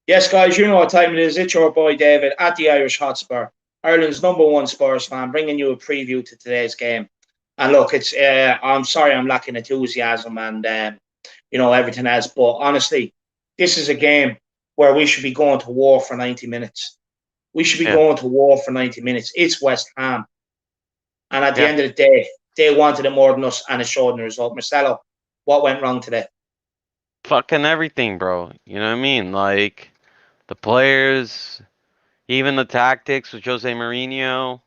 Yes, guys, you know what time it is. It's your boy David at the Irish Hotspur, Ireland's number one Spurs fan, bringing you a preview to today's game. And look, it's I'm sorry I'm lacking enthusiasm and everything else, but honestly, this is a game where we should be going to war for 90 minutes. We should be Yeah, going to war for 90 minutes. It's West Ham, and at the yeah. end of the day, they wanted it more than us, and it showed in the result. Marcelo, what went wrong today? Fucking everything, bro. You know what I mean? Like the players, even the tactics with Jose Mourinho.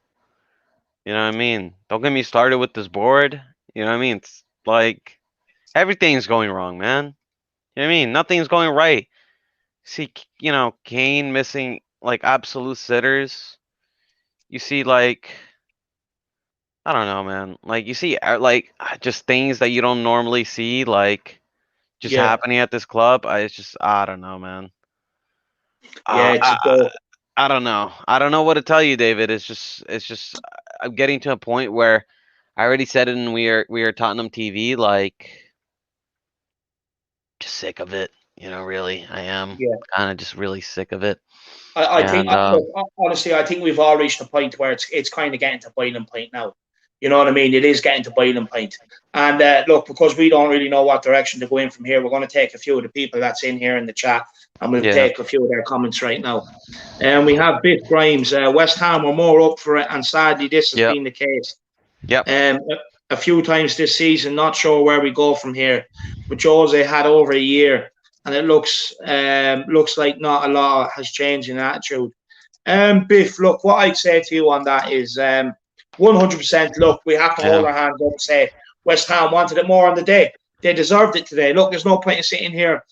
You know what I mean? Don't get me started with this board. You know what I mean? It's like everything's going wrong, man. You know what I mean? Nothing's going right. See, Kane missing like absolute sitters. You see, like, I don't know, man. Like, you see, just things that you don't normally see, like, just Yeah, happening at this club. I don't know, man. yeah, Uh, it's a I, go. I don't know. I don't know what to tell you, David. It's just, I'm getting to a point where I already said it in we are Tottenham TV. Like, just sick of it. Really, I am Yeah. kind of just really sick of it. I think, And look, honestly, I think we've all reached a point where it's kind of getting to boiling point now. You know what I mean? It is getting to boiling point. And look, because we don't really know what direction to go in from here, we're going to take a few of the people that's in here in the chat, and we'll yeah, take a few of their comments right now. And we have Biff Grimes. West Ham were more up for it, and sadly, this has yep, been the case. yep, Um, a few times this season, not sure where we go from here. But Jose had over a year, and it looks like not a lot has changed in attitude. Biff, look, what I'd say to you on that is 100%. Look, we have to hold yeah, our hands up and say West Ham wanted it more on the day. They deserved it today. Look, there's no point in sitting here,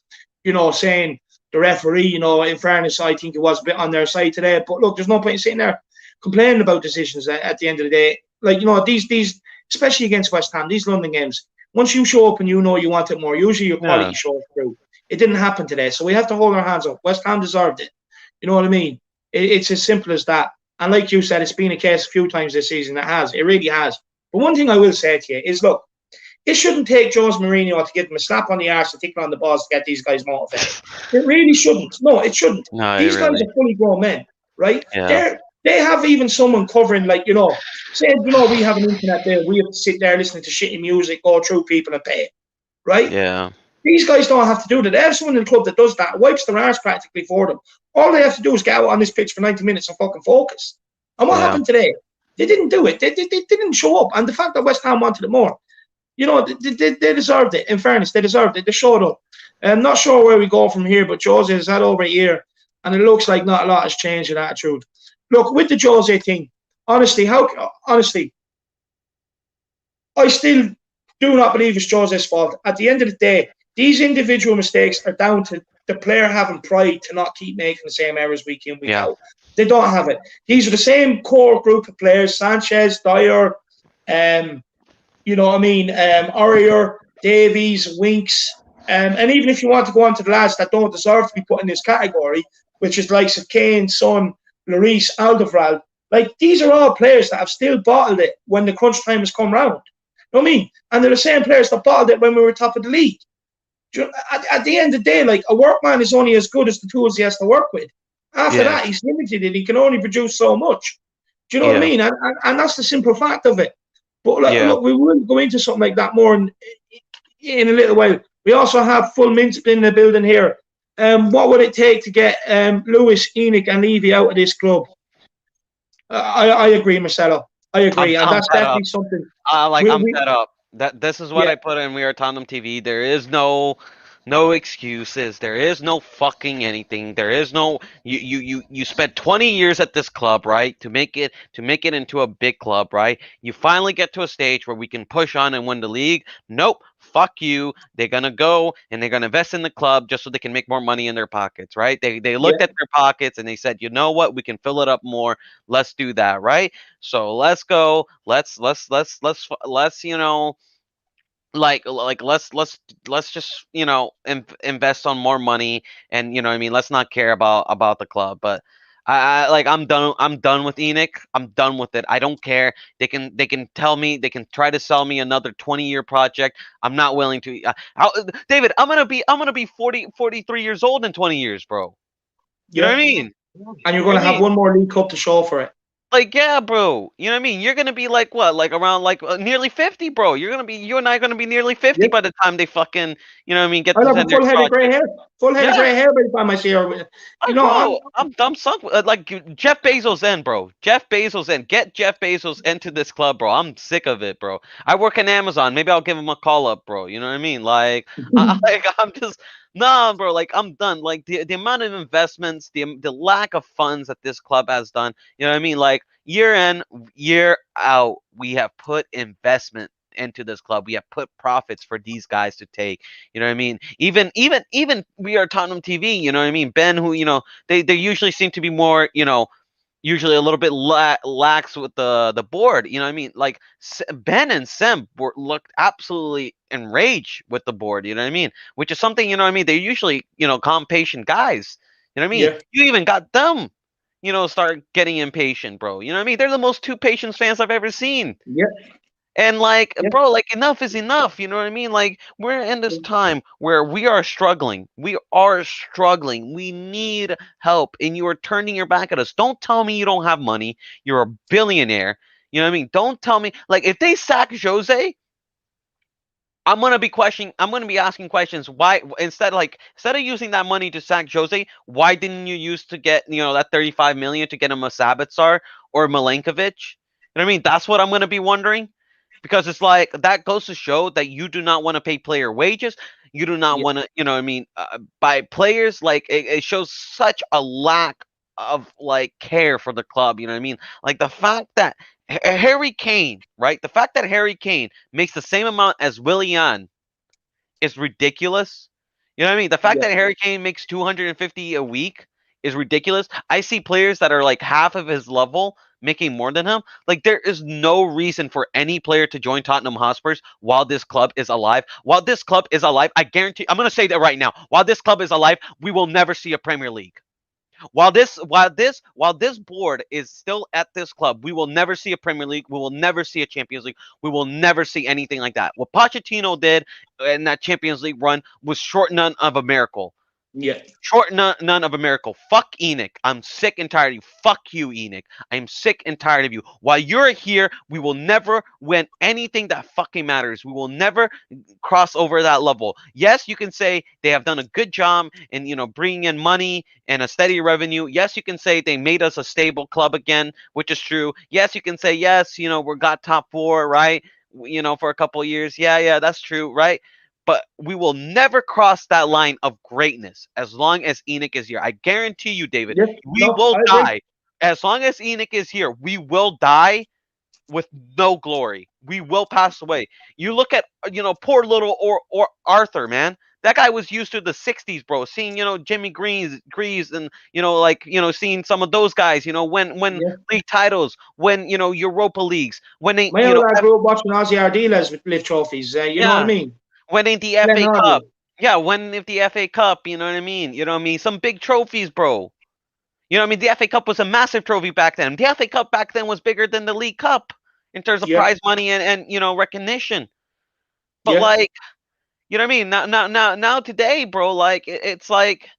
saying the referee, in fairness, I think it was a bit on their side today. But look, there's no point in sitting there complaining about decisions at the end of the day. Like, these, especially against West Ham, these London games, once you show up and you know you want it more, usually your yeah, quality shows through. It didn't happen today. So we have to hold our hands up. West Ham deserved it. You know what I mean? It's as simple as that. And like you said, it's been a case a few times this season. It has. It really has. But one thing I will say to you is, look, it shouldn't take Jose Mourinho to give them a slap on the arse and tickle on the balls to get these guys motivated. It really shouldn't. No, it shouldn't. no, These guys really, are fully grown men, right? yeah, They have even someone covering, like, say, we have an internet there. We have to sit there listening to shitty music, go through people and pay, right? yeah, These guys don't have to do that. They have someone in the club that does that, wipes their arse practically for them. All they have to do is get out on this pitch for 90 minutes and fucking focus. And what yeah, happened today? They didn't do it. They didn't show up. And the fact that West Ham wanted it more, they deserved it. In fairness, they deserved it. They showed up. I'm not sure where we go from here, but Jose has had over a year, and it looks like not a lot has changed in attitude. Look, with the Jose thing, honestly, I still do not believe it's Jose's fault. At the end of the day, these individual mistakes are down to the player having pride to not keep making the same errors week in, week yeah, out. They don't have it. These are the same core group of players: Sanchez, Dyer, um, you know what I mean, Aurier, Davies, Winks, and even if you want to go on to the lads that don't deserve to be put in this category, which is likes of Kane, Son, Lloris, Alderweireld, like these are all players that have still bottled it when the crunch time has come round. You know what I mean? And they're the same players that bottled it when we were top of the league. At the end of the day, like a workman is only as good as the tools he has to work with. After yeah, that, he's limited and he can only produce so much. Do you know what I yeah, mean? And that's the simple fact of it. But yeah. look, we will go into something like that more in a little while. We also have full mints in the building here. What would it take to get Lewis, Enoch, and Levy out of this club? I agree, Marcelo. I agree, and I'm that's fed up. definitely something. I'm We fed up. This is what yeah, I put in We Are Tottenham TV. There is no excuses. There is no fucking anything. There is no you spent 20 years at this club, right? To make it into a big club, right? You finally get to a stage where we can push on and win the league. Nope. Fuck you. They're gonna go and they're gonna invest in the club just so they can make more money in their pockets, right? They yeah, looked at their pockets and they said, you know what, we can fill it up more. Let's do that, right? So let's go. Let's let's just invest on more money, and I mean, let's not care about the club. But I'm done with Enoch. I'm done with it. I don't care. They can tell me, they can try to sell me another 20-year project. I'm not willing to. David, I'm gonna be 43 years old in 20 years, bro. You know Yeah. what I mean? And you're You going know to what I have mean? one more League Cup to show for it. Like, yeah, bro. You know what I mean? You're gonna be like what? Like around like nearly 50, bro. You and I are gonna be nearly 50 Yeah. by the time they fucking, you know what I mean, get I'll to have the a full next head of grey project. hair. Full head of Yeah. grey hair by the time I see her. You Like, know, bro, I'm sunk. Like Jeff Bezos in, bro. Jeff Bezos in. Get Jeff Bezos into this club, bro. I'm sick of it, bro. I work in Amazon. Maybe I'll give him a call up, bro. You know what I mean? Like, like I'm just nah, bro. Like I'm done. Like the amount of investments, the lack of funds that this club has done. You know what I mean? Like year in, year out, we have put investment into this club. We have put profits for these guys to take. You know what I mean? Even we are Tottenham TV. You know what I mean? Ben, who they usually seem to be more usually a little bit lax with the board. You know what I mean? Like Ben and Sem looked absolutely enraged with the board. You know what I mean? Which is something you know what I mean. They're usually calm, patient guys. You know what I mean? yeah, You even got them. Start getting impatient, bro. You know what I mean? They're the most two patient fans I've ever seen. yeah, And like, yeah, bro, like enough is enough. You know what I mean? Like, we're in this time where we are struggling. We are struggling. We need help. And you are turning your back at us. Don't tell me you don't have money. You're a billionaire. You know what I mean? Don't tell me like if they sack Jose, I'm gonna be asking questions. Why instead of using that money to sack Jose, why didn't you use to get that 35 million to get him a Savitar or Milenkovic? You know what I mean? That's what I'm gonna be wondering. Because it's like that goes to show that you do not want to pay player wages. You do not yeah, want to, what I mean, buy players. Like it shows such a lack of like care for the club. You know what I mean? Like the fact that Harry Kane, right? The fact that Harry Kane makes the same amount as Willian is ridiculous. You know what I mean? The fact yeah. that Harry Kane makes 250 a week is ridiculous. I see players that are like half of his level making more than him. Like there is no reason for any player to join Tottenham Hotspurs while this club is alive. While this club is alive, I guarantee I'm going to say that right now. While this club is alive, we will never see a Premier League. While this board is still at this club, we will never see a Premier League. We will never see a Champions League. We will never see anything like that. What Pochettino did in that Champions League run was short none of a miracle. Yeah. Short none of a miracle. Fuck Enoch. I'm sick and tired of you. Fuck you, Enoch. I'm sick and tired of you. While you're here, we will never win anything that fucking matters. We will never cross over that level. Yes, you can say they have done a good job in bringing in money and a steady revenue. Yes, you can say they made us a stable club again, which is true. Yes, you can say yes, we got top 4, right? For a couple of years. Yeah, that's true, right? But we will never cross that line of greatness as long as Enoch is here. I guarantee you, David, Yeah. we No, will I agree. die. As long as Enoch is here, we will die with no glory. We will pass away. You look at poor little or Arthur, man. That guy was used to the '60s, bro. Seeing Jimmy Greaves, and seeing some of those guys. When Yeah. league titles, when Europa leagues, when they My old lad grew up watching Ozzy Ardiles lift trophies. You know what I yeah, mean? winning the Glenn FA Cup. Hoddle. Yeah, winning the FA Cup, you know what I mean? You know what I mean? Some big trophies, bro. You know what I mean? The FA Cup was a massive trophy back then. The FA Cup back then was bigger than the League Cup in terms of Yeah. prize money and recognition. But Yeah. like, you know what I mean? Now today, bro, like it's like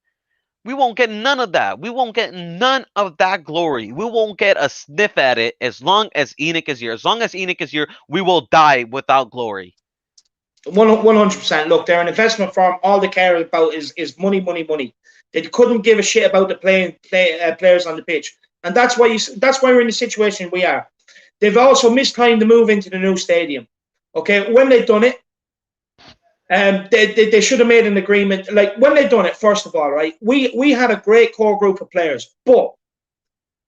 we won't get none of that. We won't get none of that glory. We won't get a sniff at it as long as Enoch is here. As long as Enoch is here, we will die without glory. 100%. Look, they're an investment firm. All they care about is money, money, money. They couldn't give a shit about the players on the pitch, and that's why we're in the situation we are. They've also mistimed the move into the new stadium. Okay, when they've done it, they should have made an agreement. Like when they've done it, first of all, right? We had a great core group of players, but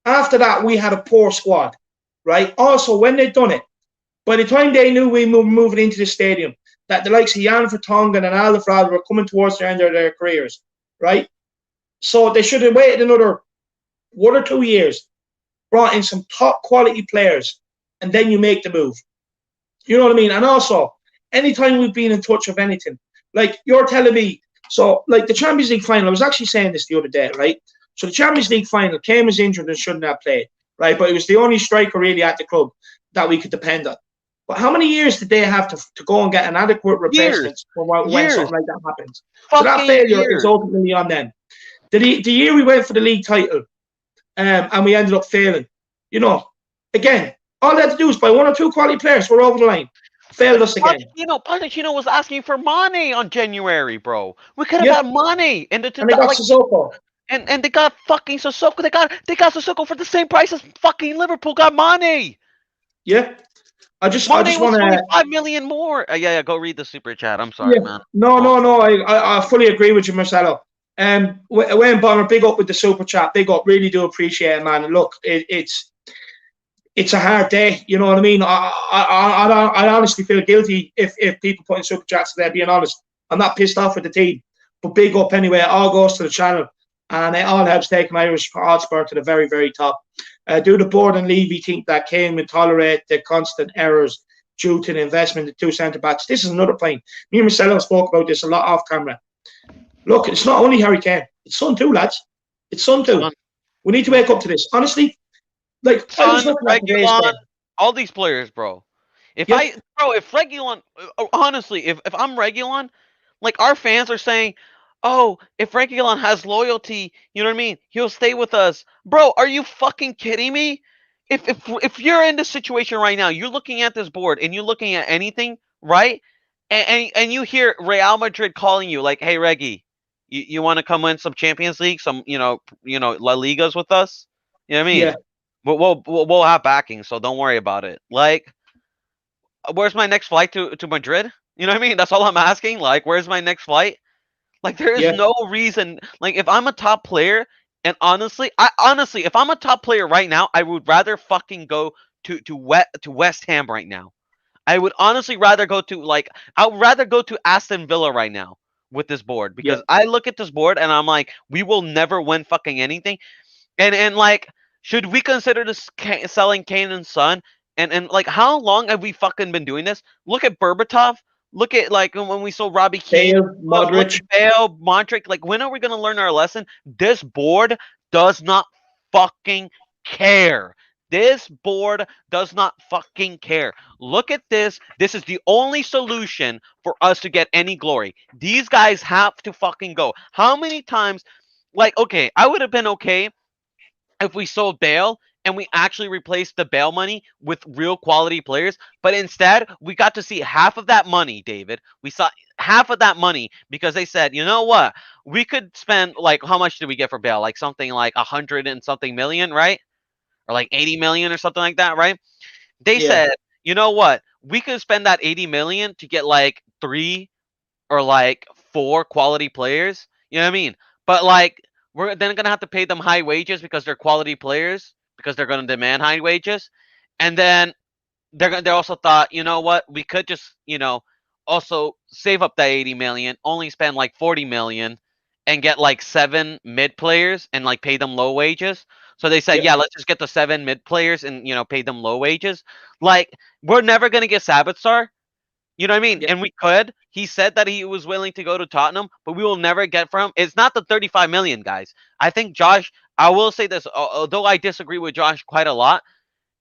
after that, we had a poor squad, right? Also, when they've done it, by the time they knew we were moving into the stadium, that the likes of Jan Vertonghen and Alderweireld were coming towards the end of their careers, right? So they should have waited another 1 or 2 years, brought in some top quality players, and then you make the move. You know what I mean? And also, anytime we've been in touch of anything, like you're telling me, so like the Champions League final, I was actually saying this the other day, right? So the Champions League final, Kane was injured and shouldn't have played, right? But it was the only striker really at the club that we could depend on. But how many years did they have to go and get an adequate Years, replacement for when years, something like that happens? So that fucking failure is years. ultimately on them. The year we went for the league title, and we ended up failing. You know, again, all they had to do was buy one or two quality players. We're over the line. Failed us again. Pochettino was asking for money on January, bro. We could have Yeah, got money, and and they got Sissoko. and they got fucking Sissoko. They got Sissoko for the same price as fucking Liverpool got money. Yeah, I just Money want was only to. 5 million more. Yeah. Go read the super chat. I'm sorry, Yeah, man. no. I fully agree with you, Marcelo. Wayne Bonner, big up with the super chat. Big up, really do appreciate it, man. And look, it's a hard day. You know what I mean? I honestly feel guilty if people put in super chats there. Being honest, I'm not pissed off with the team, but big up anyway. It all goes to the channel, and it all helps taking Irish Hotspur to the very, very top. Do the board and Levy think that Kane would tolerate the constant errors due to the investment in two centre backs? This is another point. Me and Marcelo spoke about this a lot off camera. Look, it's not only Harry Kane. It's Son too, lads. It's Son too. We need to wake up to this. Honestly, like Son, Reguilon, all these players, bro. If Reguilon, honestly, if I'm Reguilon, like our fans are saying, oh, if Reguilon has loyalty, you know what I mean? He'll stay with us, bro. Are you fucking kidding me? If you're in this situation right now, you're looking at this board and you're looking at anything, right? And you hear Real Madrid calling you like, hey, Reggie, you want to come win some Champions League, some La Ligas with us? You know what I mean? Yeah. We'll have backing, so don't worry about it. Like, where's my next flight to Madrid? You know what I mean? That's all I'm asking. Like, where's my next flight? Like, there is no reason. Like, if I'm a top player, and honestly, if I'm a top player right now, I would rather fucking go to West Ham right now. I would honestly rather go to I would rather go to Aston Villa right now with this board, because I look at this board and I'm like, we will never win fucking anything. And like, should we consider this selling Kane and Son? And like, how long have we fucking been doing this? Look at Berbatov. Look at like when we sold Robbie Keane, Modric, Bale, Modric. Like, when are we gonna learn our lesson? This board does not fucking care. This board does not fucking care. Look at this. This is the only solution for us to get any glory. These guys have to fucking go. How many times? Like, okay, I would have been okay if we sold Bale and we actually replaced the Bale money with real quality players. But instead, we got to see half of that money, David. We saw half of that money because they said, you know what? We could spend, like, how much did we get for Bale? Like something like 100 and something million, right? Or like 80 million or something like that, right? They said, you know what? We could spend that 80 million to get like 3 or like 4 quality players. You know what I mean? But like, we're then gonna have to pay them high wages because they're quality players, because they're gonna demand high wages, and then they also thought, you know what, we could just also save up that 80 million, only spend like 40 million, and get like 7 mid players and like pay them low wages. So they said, yeah, let's just get the 7 mid players and pay them low wages. Like, we're never gonna get Sabitzer. You know what I mean? And we could. He said that he was willing to go to Tottenham, but we will never get from him. It's not the 35 million, guys. I think Josh, I will say this, although I disagree with Josh quite a lot,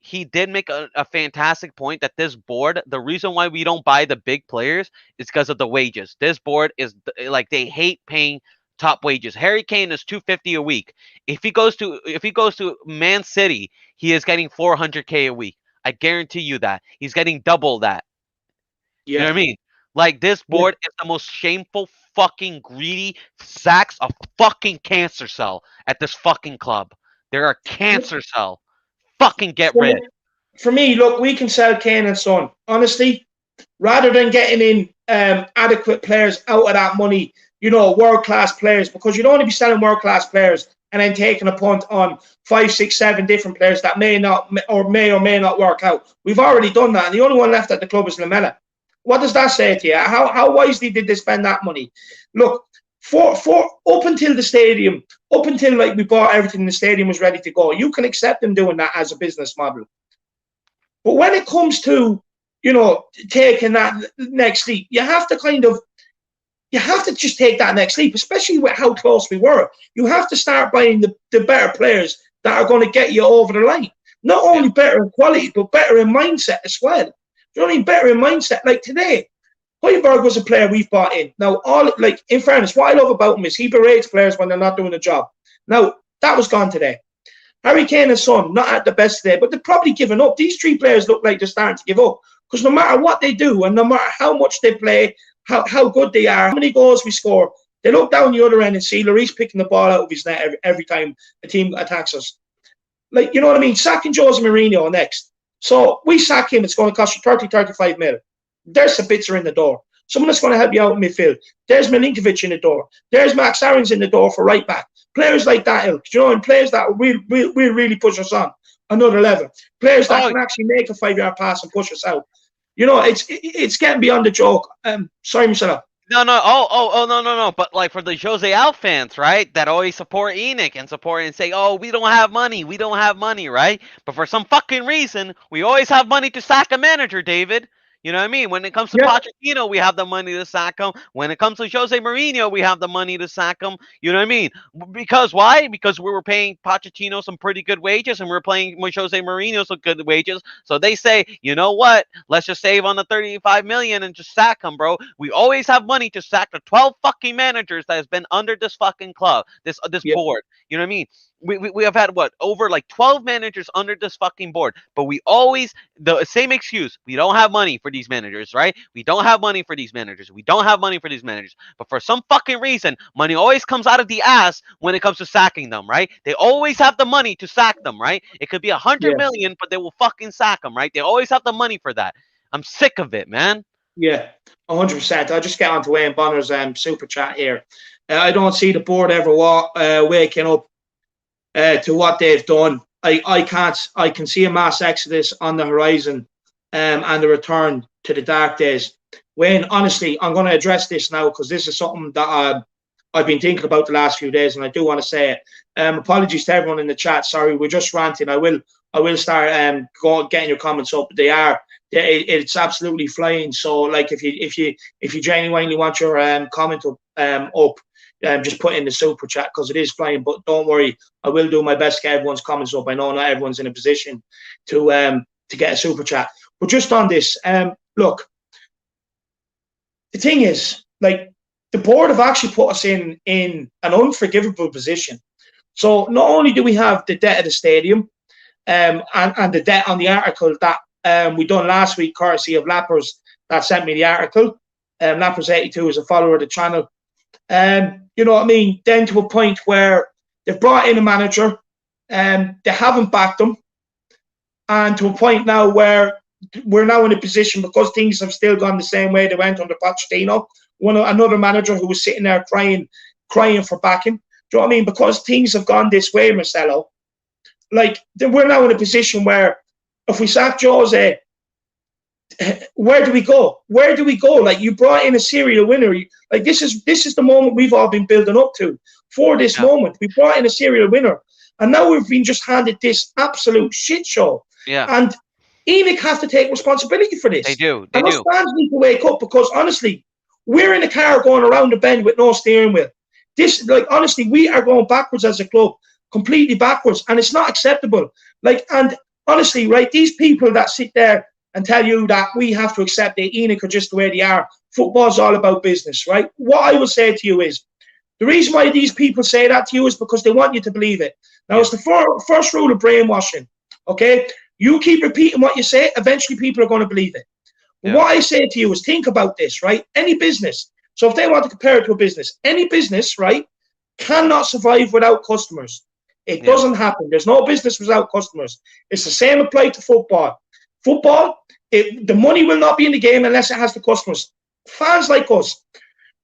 he did make a fantastic point that this board, the reason why we don't buy the big players is because of the wages. This board is like, they hate paying top wages. Harry Kane is 250 a week. If he goes to Man City, he is getting 400K a week. I guarantee you that. He's getting double that. You know what I mean? Like, this board is the most shameful, fucking greedy sacks of fucking cancer cell at this fucking club. They're a cancer cell. Fucking get rid. For me, look, we can sell Kane and Son. Honestly, rather than getting in adequate players out of that money, world-class players, because you don't want to be selling world-class players and then taking a punt on 5, 6, 7 different players that may or may not work out. We've already done that, and the only one left at the club is Lamela. What does that say to you? How wisely did they spend that money? Look, for up until the stadium, up until like we bought everything, the stadium was ready to go. You can accept them doing that as a business model. But when it comes to, taking that next leap, you have to just take that next leap, especially with how close we were. You have to start buying the better players that are going to get you over the line. Not only better in quality, but better in mindset as well. You know what I mean? Better in mindset. Like today, Højbjerg was a player we've bought in. Now, in fairness, what I love about him is he berates players when they're not doing the job. Now, that was gone today. Harry Kane and Son, not at the best today, but they're probably given up. These three players look like they're starting to give up. Because no matter what they do, and no matter how much they play, how good they are, how many goals we score, they look down the other end and see Lloris picking the ball out of his net every time a team attacks us. Like, you know what I mean? Sacking Jose Mourinho next. So we sack him, it's going to cost you 30, 35 mil. There's Sabitzer in the door. Someone that's going to help you out in midfield. There's Milinkovic in the door. There's Max Aarons in the door for right back. Players like that, you know, and players that will really push us on another level. Players that can actually make a 5-yard pass and push us out. You know, it's getting beyond the joke. Sorry, Marcelo. No. No. But like for the Jose Out fans, right? That always support Enoch and support and say, "Oh, we don't have money. We don't have money," right? But for some fucking reason, we always have money to sack a manager, David. You know what I mean? When it comes to Pochettino, we have the money to sack him. When it comes to Jose Mourinho, we have the money to sack him. You know what I mean? Because why? Because we were paying Pochettino some pretty good wages, and we were paying Jose Mourinho some good wages. So they say, you know what? Let's just save on the 35 million and just sack him, bro. We always have money to sack the 12 fucking managers that has been under this fucking club, this board. You know what I mean? We have had over like 12 managers under this fucking board, but we always the same excuse. We don't have money for these managers, right? We don't have money for these managers. We don't have money for these managers. But for some fucking reason, money always comes out of the ass when it comes to sacking them, right? They always have the money to sack them, right? It could be 100 million, but they will fucking sack them, right? They always have the money for that. I'm sick of it, man. Yeah, 100%. I'll just get on to Wayne Bonner's super chat here. I don't see the board ever waking up to what they've done. I can see a mass exodus on the horizon and the return to the dark days. Wayne, honestly, I'm going to address this now because this is something that I've been thinking about the last few days, and I do want to say it. Apologies to everyone in the chat. Sorry, we're just ranting. I will start getting your comments up. It's absolutely flying. So, like, if you genuinely want your comment up, just put in the super chat because it is flying. But don't worry, I will do my best to get everyone's comments up. I know not everyone's in a position to get a super chat. But just on this, look, the thing is, like, the board have actually put us in an unforgivable position. So not only do we have the debt of the stadium and the debt on the article that we done last week, courtesy of Lappers that sent me the article. Lappers82 is a follower of the channel. You know what I mean? Then to a point where they've brought in a manager and they haven't backed them. And to a point now where we're now in a position, because things have still gone the same way they went under Pochettino, another manager who was sitting there crying for backing. Do you know what I mean? Because things have gone this way, Marcelo, like, we're now in a position where if we sack Jose, where do we go? Where do we go? Like, you brought in a serial winner. Like, this is the moment we've all been building up to for this moment. We brought in a serial winner, and now we've been just handed this absolute shit show. Yeah. And Enoch have to take responsibility for this. They do. And us fans need to wake up, because honestly, we're in a car going around the bend with no steering wheel. This, like, honestly, we are going backwards as a club, completely backwards, and it's not acceptable. Like, and honestly, right, these people that sit there and tell you that we have to accept that Enoch are just the way they are. Football's all about business, right? What I will say to you is, the reason why these people say that to you is because they want you to believe it. Now, it's the first rule of brainwashing, okay? You keep repeating what you say, eventually people are going to believe it. But what I say to you is, think about this, right? Any business, so if they want to compare it to a business, any business, right, cannot survive without customers. It doesn't happen. There's no business without customers. It's the same applied to football. Football, the money will not be in the game unless it has the customers. Fans like us,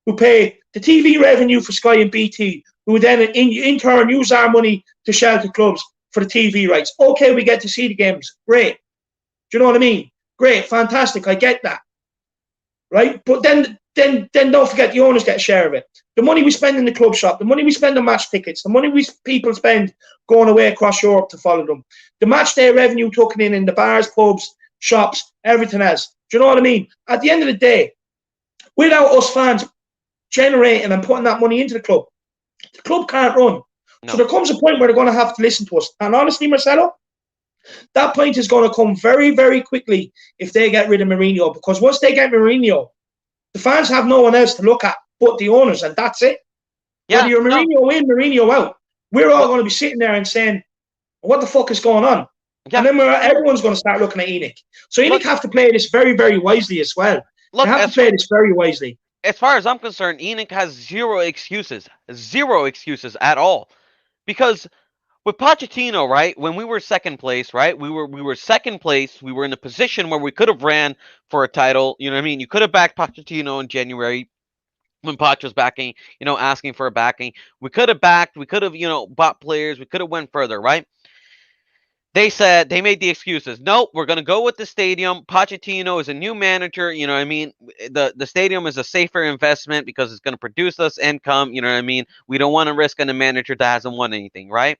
who pay the TV revenue for Sky and BT, who then in turn use our money to shelter clubs for the TV rights. Okay, we get to see the games. Great. Do you know what I mean? Great, fantastic. I get that. Right? But then don't forget the owners get a share of it. The money we spend in the club shop, the money we spend on match tickets, the money people spend going away across Europe to follow them, the match day revenue taken in the bars, pubs, shops, everything else. Do you know what I mean? At the end of the day, without us fans generating and putting that money into the club can't run. No. So there comes a point where they're going to have to listen to us. And honestly, Marcelo, that point is going to come very, very quickly if they get rid of Mourinho. Because once they get Mourinho, The fans have no one else to look at but the owners, and that's it. Whether Yeah, you're no, Mourinho in, Mourinho out, we're all well, going to be sitting there and saying, what the fuck is going on? And yeah, then no, everyone's going to start looking at Enoch. So Enoch look, have to play this very, very wisely as well. They look, have to play this very wisely. as far as I'm concerned, Enoch has zero excuses at all. Because with Pochettino, right, when we were second place, right, we were second place. We were in a position where we could have ran for a title. You know what I mean? You could have backed Pochettino in January when Poch was backing, asking for a backing. We could have backed. We could have, bought players. We could have went further, right? They made the excuses. Nope, we're gonna go with the stadium. Pochettino is a new manager. You know what I mean? The stadium is a safer investment because it's gonna produce us income. You know what I mean? We don't want to risk on a manager that hasn't won anything, right?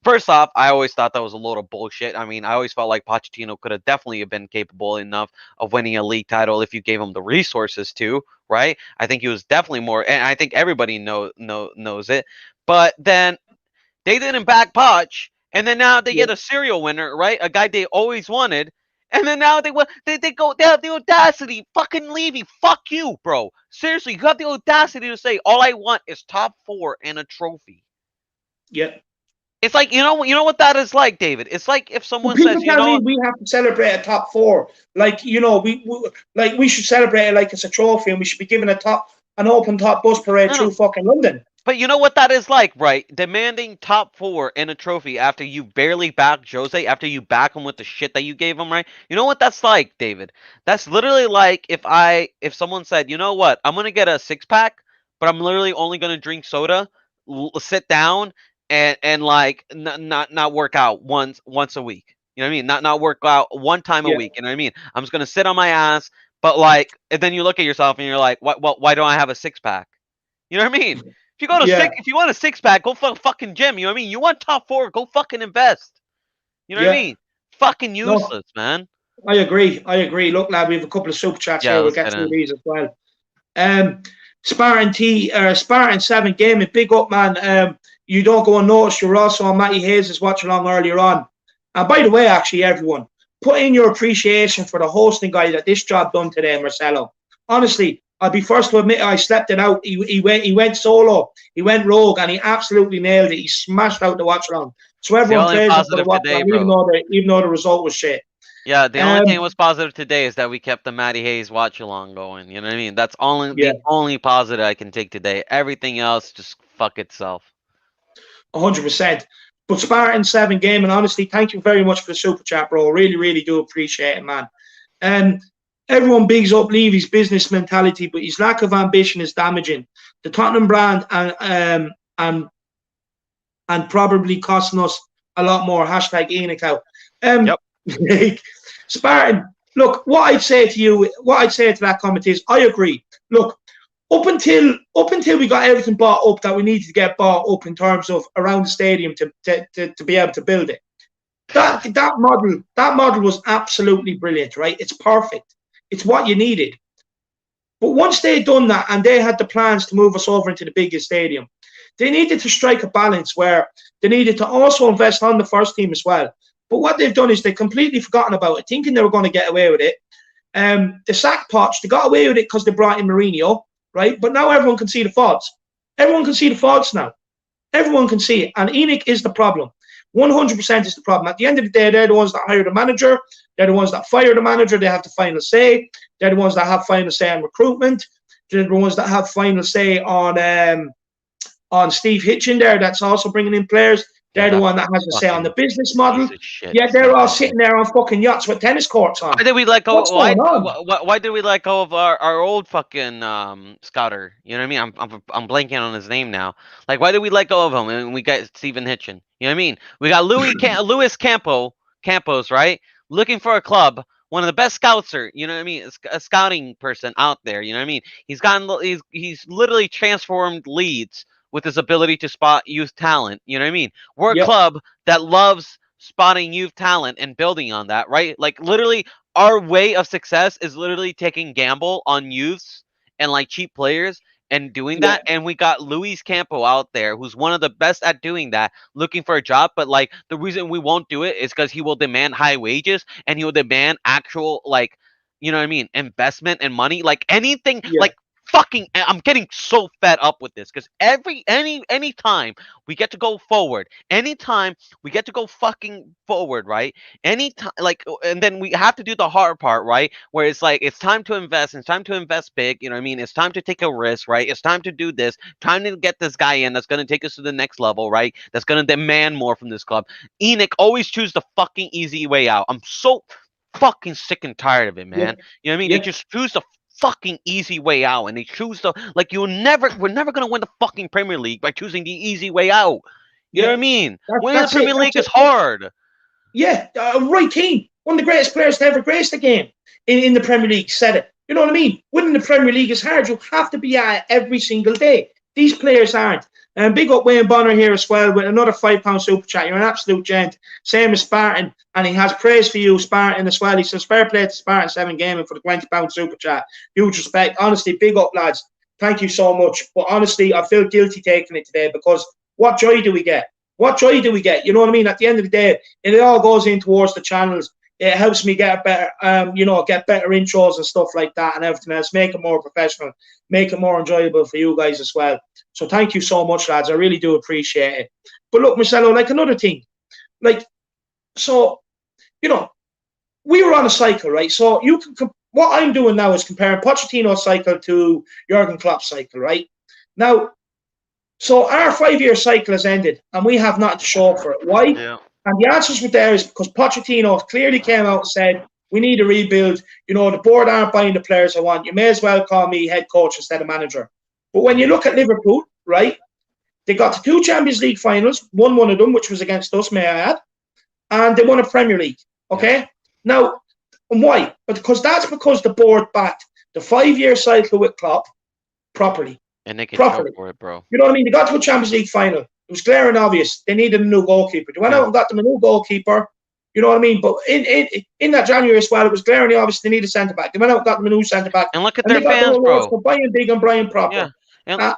First off, I always thought that was a load of bullshit. I mean, I always felt like Pochettino could have definitely been capable enough of winning a league title if you gave him the resources to, right? I think he was definitely more, and I think everybody knows it. But then they didn't back Poch, and then now they Yeah. get a serial winner, right? A guy they always wanted. And then now they have the audacity, fucking Levy, fuck you, bro. Seriously, you have the audacity to say all I want is top 4 and a trophy. Yeah. It's like you know what that is like, David. It's like if But someone people says, tell me we have to celebrate a top 4. Like, we should celebrate it like it's a trophy, and we should be given an open top bus parade no, through no. fucking London. But you know what that is like, right? Demanding top 4 and a trophy after you barely back Jose, after you back him with the shit that you gave him, right? You know what that's like, David? That's literally like if someone said, you know what, I'm gonna get a 6-pack, but I'm literally only gonna drink soda, sit down, and like not work out once a week. You know what I mean? Not work out one time a Yeah. week. You know what I mean? I'm just gonna sit on my ass, but like, and then you look at yourself and you're like, why don't I have a 6-pack? You know what I mean? Yeah. If you want a 6-pack, go fucking gym. You know what I mean? You want top 4, go fucking invest. You know what I Yeah. mean? Fucking No, useless, man. I agree. I agree. Look, lad, we have a couple of super chats Yeah, here. We'll let's get get through in. these as well. Spartan 7 Gaming, big up, man. You don't go unnoticed. You're also on Matty Hayes' watch along earlier on. And by the way, actually, everyone, put in your appreciation for the hosting guy that this job done today, Marcelo. Honestly, I'll be first to admit I slept it out. He went solo, he went rogue, and he absolutely nailed it. He smashed out the watch along. So It's the everyone only praised him for the positive watch today, along, bro. even though the result was shit. Yeah, the only thing that Um, was positive today is that we kept the Matty Hayes watch along going. You know what I mean? That's only yeah, the only positive I can take today. Everything else just fuck itself. 100%. But Spartan 7 Gaming, honestly, thank you very much for the super chat, bro. Really, really do appreciate it, man. Um, Everyone bigs up Levy's business mentality, but his lack of ambition is damaging the Tottenham brand and probably costing us a lot more. Hashtag Enoch out. Yep. Spartan, look, what I'd say to that comment is, I agree. Look, up until we got everything bought up that we needed to get bought up in terms of around the stadium to be able to build it. That model was absolutely brilliant, right? It's perfect. It's what you needed. But once they'd done that and they had the plans to move us over into the biggest stadium, they needed to strike a balance where they needed to also invest on the first team as well. But what they've done is they've completely forgotten about it, thinking they were going to get away with it. They sacked Poch. They got away with it because they brought in Mourinho, right? But now everyone can see the faults. Everyone can see the faults now. Everyone can see it. And Enoch is the problem. 100% is the problem. At the end of the day, they're the ones that hire the manager. They're the ones that fire the manager. They have the final say. They're the ones that have final say on recruitment. They're the ones that have final say on Steve Hitchen there. That's also bringing in players. Yeah, They're the that one that has a say on the fucking business model. piece of shit. Yet they're Steve all Hitchen. sitting there on fucking yachts with tennis courts on. Why did we let What's go? going on? Why did we let go of our old fucking scouter? You know what I mean? I'm blanking on his name now. Like, why did we let go of him and we got Steven Hitchen? You know what I mean? We got Luis Campos, right? Looking for a club. One of the best scouts, you know what I mean? A scouting person out there. You know what I mean? He's literally transformed Leeds with his ability to spot youth talent. You know what I mean? We're a Yep. club that loves spotting youth talent and building on that, right? Like literally our way of success is literally taking gamble on youths and like cheap players and doing Yeah. that. And we got Luis Campo out there who's one of the best at doing that, looking for a job. But like the reason we won't do it is because he will demand high wages and he will demand actual like you know what I mean, investment and money, like anything, Yeah, like fucking, I'm getting so fed up with this because any time we get to go forward, anytime we get to go fucking forward, right? Anytime, like, and then we have to do the hard part, right? Where it's like it's time to invest, it's time to invest big, you know what I mean? It's time to take a risk, right? It's time to do this, time to get this guy in that's gonna take us to the next level, right? That's gonna demand more from this club. Enoch always choose the fucking easy way out. I'm so fucking sick and tired of it, yeah, man. You know what I mean? They yeah, just choose the fucking easy way out, and they choose the like we're never gonna win the fucking Premier League by choosing the easy way out. You know what yeah. I mean? Winning the That's it. Premier That's League is it. hard. Yeah, Roy Keane, one of the greatest players to ever grace the game in the Premier League, said it. You know what I mean? Winning the Premier League is hard. You have to be at it every single day. These players aren't. And big up Wayne Bonner here as well with another £5 super chat. You're an absolute gent. Same as Spartan. And he has praise for you, Spartan, as well. He says, fair play to Spartan 7 Gaming for the £20 super chat. Huge respect. Honestly, big up, lads. Thank you so much. But honestly, I feel guilty taking it today because what joy do we get? What joy do we get? You know what I mean? At the end of the day, it all goes in towards the channels. It helps me get better, get better intros and stuff like that and everything else. Make it more professional, make it more enjoyable for you guys as well. So thank you so much, lads. I really do appreciate it. But look, Marcelo, like another thing, like so, you know, we were on a cycle, right? So you can. What I'm doing now is comparing Pochettino's cycle to Jurgen Klopp's cycle, right? Now, so our 5-year cycle has ended, and we have nothing to show for it. Why? Yeah. And the answers were there is because Pochettino clearly came out and said, we need a rebuild. You know, the board aren't buying the players I want. You may as well call me head coach instead of manager. But when you look at Liverpool, right, they got to 2 Champions League finals, won one of them, which was against us, may I add, and they won a Premier League. Okay? Yeah. Now, and why? Because that's because the board backed the 5-year cycle with Klopp properly. And they can show Properly. for it, bro. You know what I mean? They got to a Champions League final. It was clear and obvious. They needed a new goalkeeper. They went out and got them a new goalkeeper. You know what I mean? But in that January as well, it was glaringly obvious they needed a centre back. They went out and got them a new centre back. And look at And their they got fans, the awards bro. for Brian Big and Brian Proper. Yeah.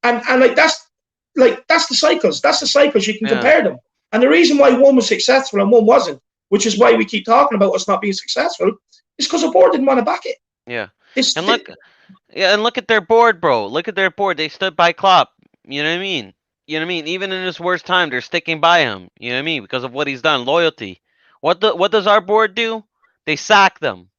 And And like that's the cycles. That's the cycles. You can Yeah. compare them. And the reason why one was successful and one wasn't, which is why we keep talking about us not being successful, is because the board didn't want to back it. yeah. This, And look at their board, bro. Look at their board. They stood by Klopp. You know what I mean? You know what I mean? Even in his worst time, they're sticking by him. You know what I mean? Because of what he's done, loyalty. What does our board do? They sack them.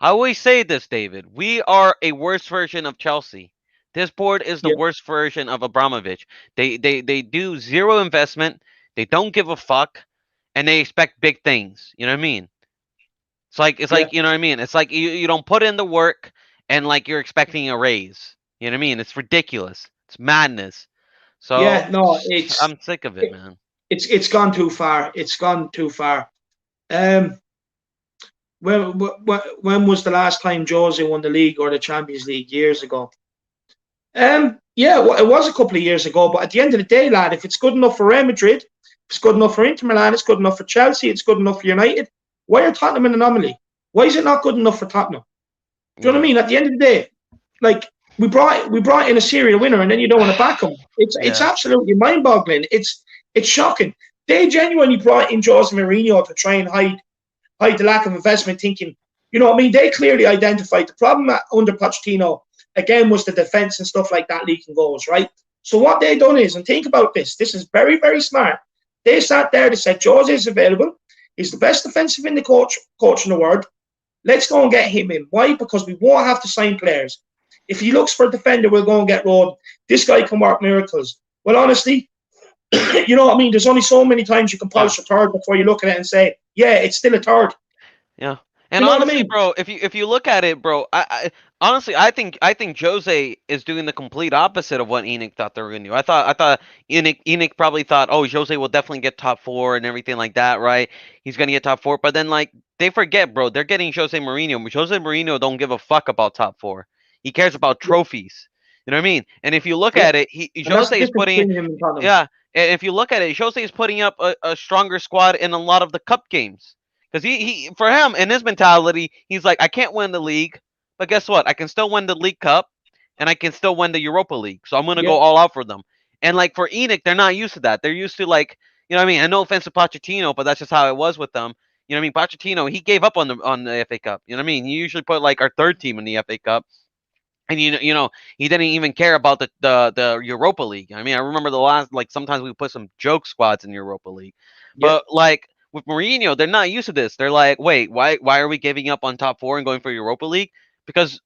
I always say this, David. We are a worse version of Chelsea. This board is the yeah, worst version of Abramovich. They do zero investment. They don't give a fuck, and they expect big things. You know what I mean? It's yeah, like you know what I mean. It's like you don't put in the work, and like you're expecting a raise. You know what I mean? It's ridiculous. It's madness. So yeah. No, I'm sick of it, man. it's gone too far. It's gone too far. Um, when was the last time Jose won the league or the Champions League? Years ago. Yeah, well, it was a couple of years ago. But at the end of the day, lad, if it's good enough for Real Madrid, if it's good enough for Inter Milan, it's good enough for Chelsea, it's good enough for United. Why are Tottenham an anomaly? Why is it not good enough for Tottenham? Do you know what I mean? At the end of the day, like we brought in a serial winner, and then you don't want to back him. It's Yeah. absolutely mind-boggling. It's shocking. They genuinely brought in Jose Mourinho to try and hide the lack of investment, thinking, you know what I mean? They clearly identified the problem under Pochettino, again, was the defence and stuff like that leaking goals, right? So what they done is, and think about this is very, very smart. They sat there, they said, Jose is available. He's the best defensive in the coach in the world. Let's go and get him in. Why? Because we won't have to sign players. If he looks for a defender, we'll go and get Rod. This guy can work miracles. Well, honestly, you know what I mean? There's only so many times you can polish a third before you look at it and say, yeah, it's still a third. Yeah. And You know what I honestly, mean? bro, if you look at it, bro, I honestly I think Jose is doing the complete opposite of what Enoch thought they were gonna do. I thought Enoch probably thought, oh, Jose will definitely get top 4 and everything like that, right? He's gonna get top 4, but then like they forget, bro, they're getting Jose Mourinho. Jose Mourinho don't give a fuck about top 4. He cares about trophies. You know what I mean? And if you look Yeah. at it, And that's the Jose is difference putting between him and Tottenham. yeah. And if you look at it, Jose is putting up a stronger squad in a lot of the cup games. Because he for him in his mentality, he's like, I can't win the league, but guess what? I can still win the League Cup, and I can still win the Europa League. So I'm gonna Yeah. go all out for them. And like for Enoch, they're not used to that. They're used to like, you know what I mean? And no offense to Pochettino, but that's just how it was with them. You know what I mean? Pochettino, he gave up on the FA Cup. You know what I mean? He usually put like our third team in the FA Cup. And he didn't even care about the Europa League. I mean, I remember the last, like, sometimes we put some joke squads in Europa League, Yeah, but like with Mourinho, they're not used to this. They're like, wait, why are we giving up on top four and going for Europa League? Because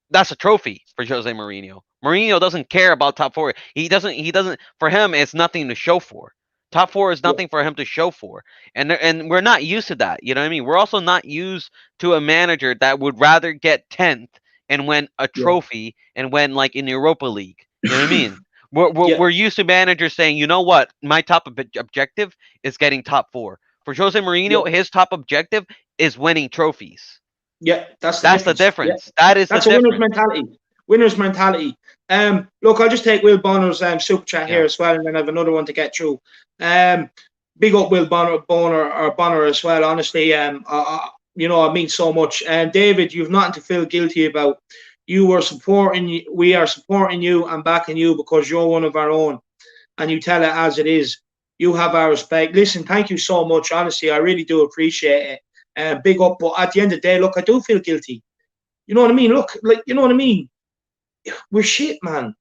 that's a trophy for Jose Mourinho. Mourinho doesn't care about top four. He doesn't. For him, it's nothing to show for. Top four is yeah, nothing for him to show for, and we're not used to that. You know what I mean? We're also not used to a manager that would rather get 10th and win a yeah, trophy and win like in the Europa League. You know what I mean? We're, we're, yeah, we're used to managers saying, you know what, my top objective is getting top four. For Jose yeah, Mourinho, his top objective is winning trophies. yeah. That's the That's the difference. Yeah, difference. That is the that's a winner's difference. mentality. Winner's mentality. Look, I'll just take Will Bonner's super chat here Yeah. as well, and then I have another one to get through. Big up Will Bonner as well. Honestly, it means so much. And David, you've nothing to feel guilty about. We are supporting you and backing you because you're one of our own, and you tell it as it is. You have our respect. Listen, thank you so much. Honestly, I really do appreciate it. Big up, but at the end of the day, look, I do feel guilty. You know what I mean? Look, like, you know what I mean? We're shit, man.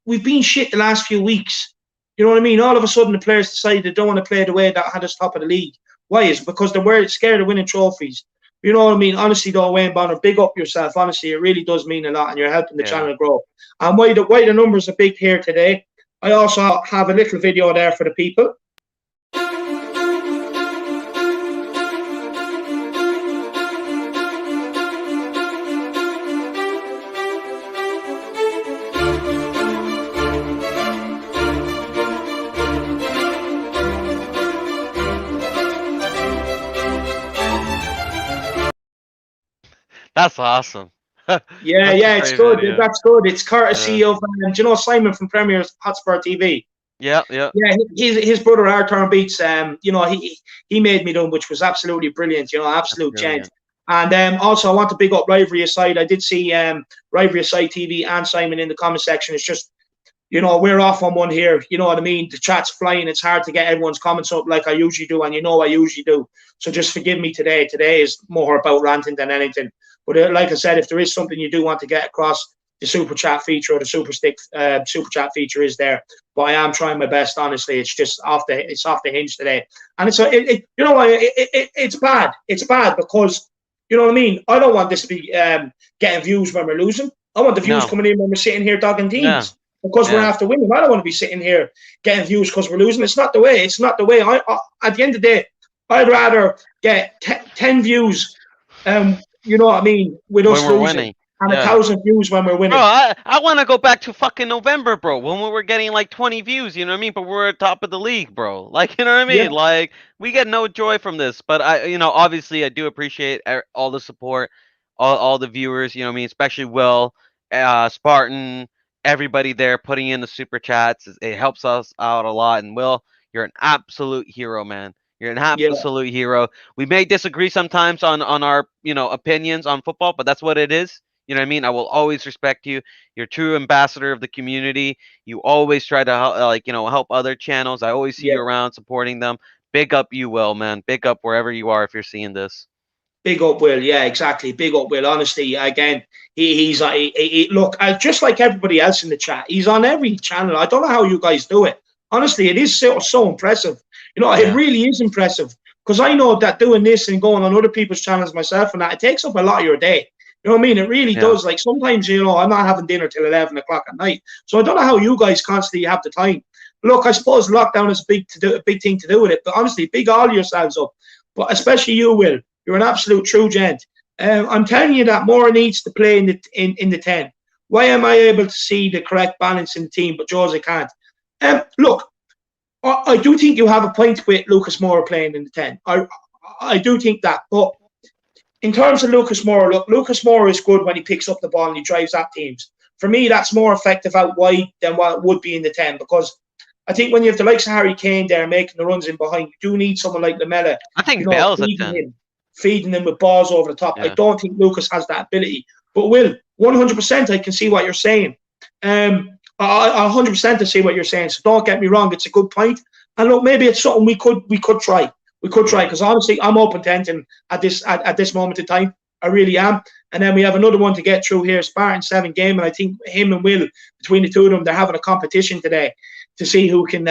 We've been shit the last few weeks. You know what I mean? All of a sudden, the players decided they don't want to play the way that had us top of the league. Why? Is it because they're scared of winning trophies? You know what I mean? Honestly, though, Wayne Bonner, big up yourself. Honestly, it really does mean a lot, and you're helping the Yeah. channel grow. And why the numbers are big here today, I also have a little video there for the people. That's awesome. Yeah, That's a yeah, it's great good. video. That's good. It's Yeah. courtesy of, Simon from Premier Hotspur TV. Yeah, yeah. Yeah, his brother Arthur Beats. He made me done, which was absolutely brilliant. That's Absolute gent. brilliant. And also, I want to big up Rivalry Aside. I did see Rivalry Aside TV and Simon in the comment section. It's just, we're off on one here. You know what I mean? The chat's flying. It's hard to get everyone's comments up like I usually do, and I usually do. So just forgive me today. Today is more about ranting than anything. But like I said, if there is something you do want to get across, the super chat feature or the super chat feature is there. But I am trying my best. Honestly, it's just off the hinge today, and it's bad. It's bad because you know what I mean. I don't want this to be getting views when we're losing. I want the views No. coming in when we're sitting here dogging Yeah. teams because we're Yeah. after winning. I don't want to be sitting here getting views because we're losing. It's not the way. It's not the way. At the end of the day, I'd rather get 10 views. You know what I mean? With us When we're losing. winning. And Yeah. 1,000 views when we're winning. Bro, I want to go back to fucking November, bro, when we were getting like 20 views, you know what I mean? But we're at top of the league, bro. Like, you know what I mean? Yeah. Like, we get no joy from this. But obviously, I do appreciate all the support, all the viewers, you know what I mean? Especially Will, Spartan, everybody there putting in the super chats. It helps us out a lot. And Will, you're an absolute hero, man. You're an Yeah. absolute hero. We may disagree sometimes on our, opinions on football, but that's what it is. You know what I mean? I will always respect you. You're a true ambassador of the community. You always try to help other channels. I always see Yeah. you around supporting them. Big up you, Will, man. Big up wherever you are if you're seeing this. Big up, Will. Yeah, exactly. Big up, Will. Honestly, again, he's look, just like everybody else in the chat, he's on every channel. I don't know how you guys do it. Honestly, it is so impressive. It really is impressive because I know that doing this and going on other people's channels myself and that, it takes up a lot of your day. You know what I mean? It really does. Like sometimes, I'm not having dinner till 11 o'clock at night. So I don't know how you guys constantly have the time. Look, I suppose lockdown is a big thing to do with it. But honestly, big all yourselves up. But especially you, Will. You're an absolute true gent. I'm telling you that Moore needs to play in the 10. Why am I able to see the correct balance in the team, but Jose can't? Look, I do think you have a point with Lucas Moore playing in the 10. I do think that. But in terms of Lucas Moore, look, Lucas Moore is good when he picks up the ball and he drives at teams. For me, that's more effective out wide than what it would be in the 10 because I think when you have the likes of Harry Kane there making the runs in behind, you do need someone like Lamella. I think Bale's a 10. Feeding him with balls over the top. Yeah. I don't think Lucas has that ability. But Will, 100% I can see what you're saying. I 100% to see what you're saying. So don't get me wrong, it's a good point. And look, maybe it's something we could try. We could try Yeah. because honestly, I'm open to anything at this moment in time. I really am. And then we have another one to get through here, Spartan 7 game, and I think him and Will, between the two of them, they're having a competition today to see who can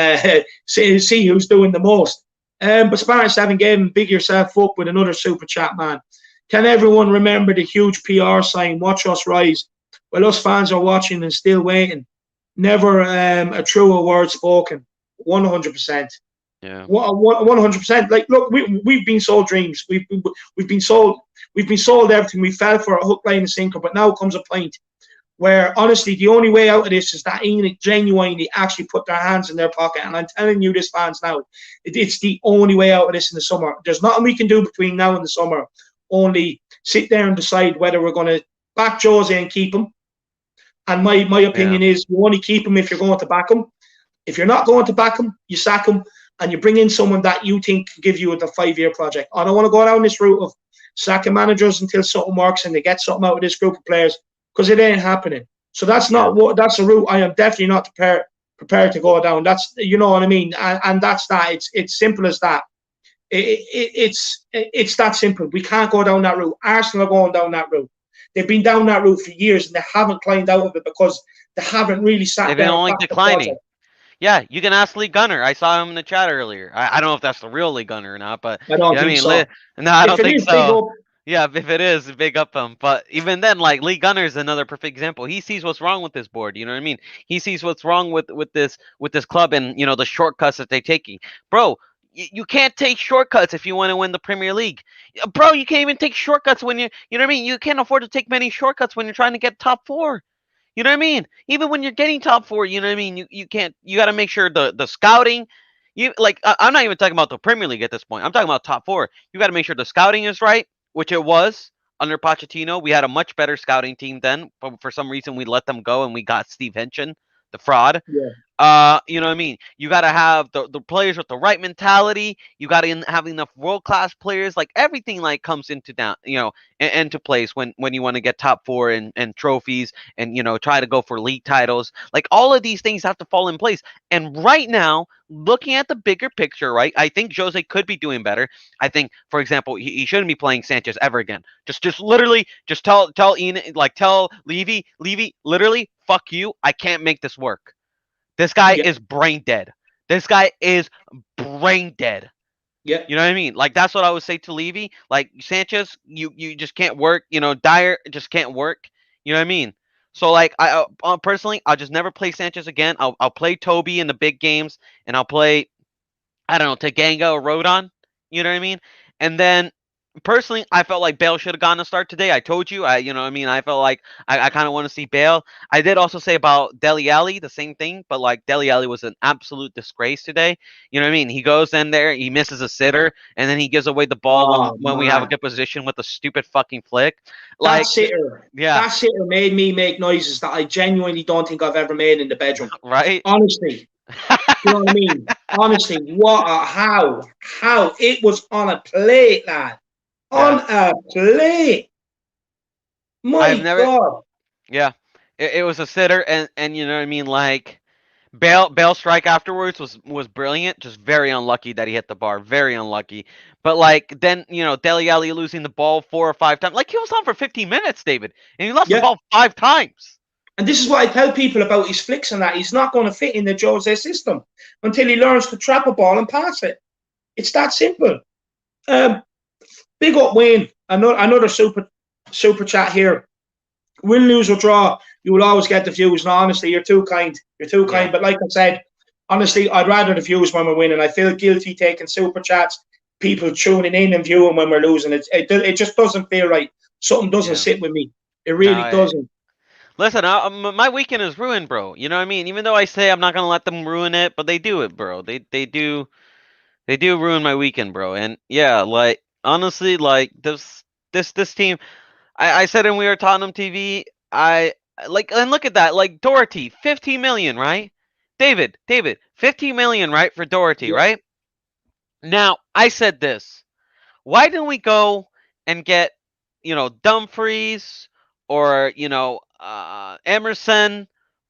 see who's doing the most. But Spartan 7 game, big yourself up with another super chat, man. Can everyone remember the huge PR sign, "Watch us rise"? Well, us fans are watching and still waiting. Never a truer word spoken. 100%. Yeah. 100%. Like, look, we've been sold dreams. We've been sold everything. We fell for a hook, line, and sinker. But now comes a point where, honestly, the only way out of this is that Enoch genuinely actually put their hands in their pocket. And I'm telling you, this, fans, now, it's the only way out of this in the summer. There's nothing we can do between now and the summer. Only sit there and decide whether we're going to back Jose and keep him. And my opinion is you only keep him if you're going to back him. If you're not going to back him, you sack him and you bring in someone that you think can give you the 5-year project. I don't want to go down this route of sacking managers until something works and they get something out of this group of players because it ain't happening. So that's not what that's a route I am definitely not prepared to go down. That's, you know what I mean, and that's that. It's simple as that. It's that simple. We can't go down that route. Arsenal are going down that route. They've been down that route for years and they haven't climbed out of it because they haven't really sat They've been down and only backed the declining. project. Yeah, you can ask Lee Gunner. I saw him in the chat earlier. I don't know if that's the real Lee Gunner or not, but I don't yeah, I think mean, so. no, I If don't it think is, big so. up. Yeah, if it is, big up him. But even then, like Lee Gunner is another perfect example. He sees what's wrong with this board. You know what I mean? He sees what's wrong with this club and the shortcuts that they're taking. Bro, you can't take shortcuts if you want to win the Premier League. Bro, you can't even take shortcuts when you know what I mean? You can't afford to take many shortcuts when you're trying to get top 4. You know what I mean? Even when you're getting top 4, you know what I mean? You can't. You got to make sure the scouting. I'm not even talking about the Premier League at this point. I'm talking about top 4. You got to make sure the scouting is right, which it was under Pochettino. We had a much better scouting team then, but for some reason we let them go and we got Steve Hinchen, the fraud. Yeah. You know what I mean? You got to have the players with the right mentality. You got to have enough world class players. Like everything, like comes into down, into place when you want to get top 4 and trophies and try to go for league titles. Like all of these things have to fall in place. And right now, looking at the bigger picture, right? I think Jose could be doing better. I think, for example, he shouldn't be playing Sanchez ever again. Just literally, just tell Ian, like tell Levy, literally, fuck you. I can't make this work. This guy Yeah. is brain dead. This guy is brain dead. Yeah. You know what I mean? Like that's what I would say to Levy. Like Sanchez, you just can't work. Dyer just can't work. You know what I mean? So like I personally, I'll just never play Sanchez again. I'll play Toby in the big games, and I'll play I don't know Taganga or Rodon. You know what I mean? And then personally, I felt like Bale should have gotten a start today. I told you, you know what I mean? I felt like I kind of want to see Bale. I did also say about Dele Alli the same thing, but like Dele Alli was an absolute disgrace today. You know what I mean? He goes in there, he misses a sitter, and then he gives away the ball Oh when we have a man, good position with a stupid fucking flick. that Like, sitter, yeah, that sitter made me make noises that I genuinely don't think I've ever made in the bedroom. right? Honestly, you know what I mean? Honestly, how it was on a plate, lad, on Yeah. a plate. I've My never, God. yeah. It was a sitter, and you know what I mean? Like, Bale strike afterwards was brilliant. Just very unlucky that he hit the bar. Very unlucky. But like then Dele Alli losing the ball 4 or 5 times. Like he was on for 15 minutes, David, and he lost the Yeah. ball 5 times. And this is what I tell people about his flicks and that. He's not going to fit in the Jose system until he learns to trap a ball and pass it. It's that simple. Um, Big up Wayne. Another super chat here. Win, lose or draw, you will always get the views. And honestly, you're too kind. You're too Yeah. kind. But like I said, honestly, I'd rather the views when we're winning. I feel guilty taking super chats, people tuning in and viewing when we're losing. It just doesn't feel right. Something doesn't Yeah. sit with me. It No. really doesn't. Listen, my weekend is ruined, bro. You know what I mean? Even though I say I'm not gonna let them ruin it, but they do it, bro. They do ruin my weekend, bro. And yeah, like honestly, like this team. I said when we were Tottenham TV, I like and look at that, like Doherty, 15 million, right? David, 15 million, right, for Doherty, Yeah, right? Now I said this. Why didn't we go and get, Dumfries or Emerson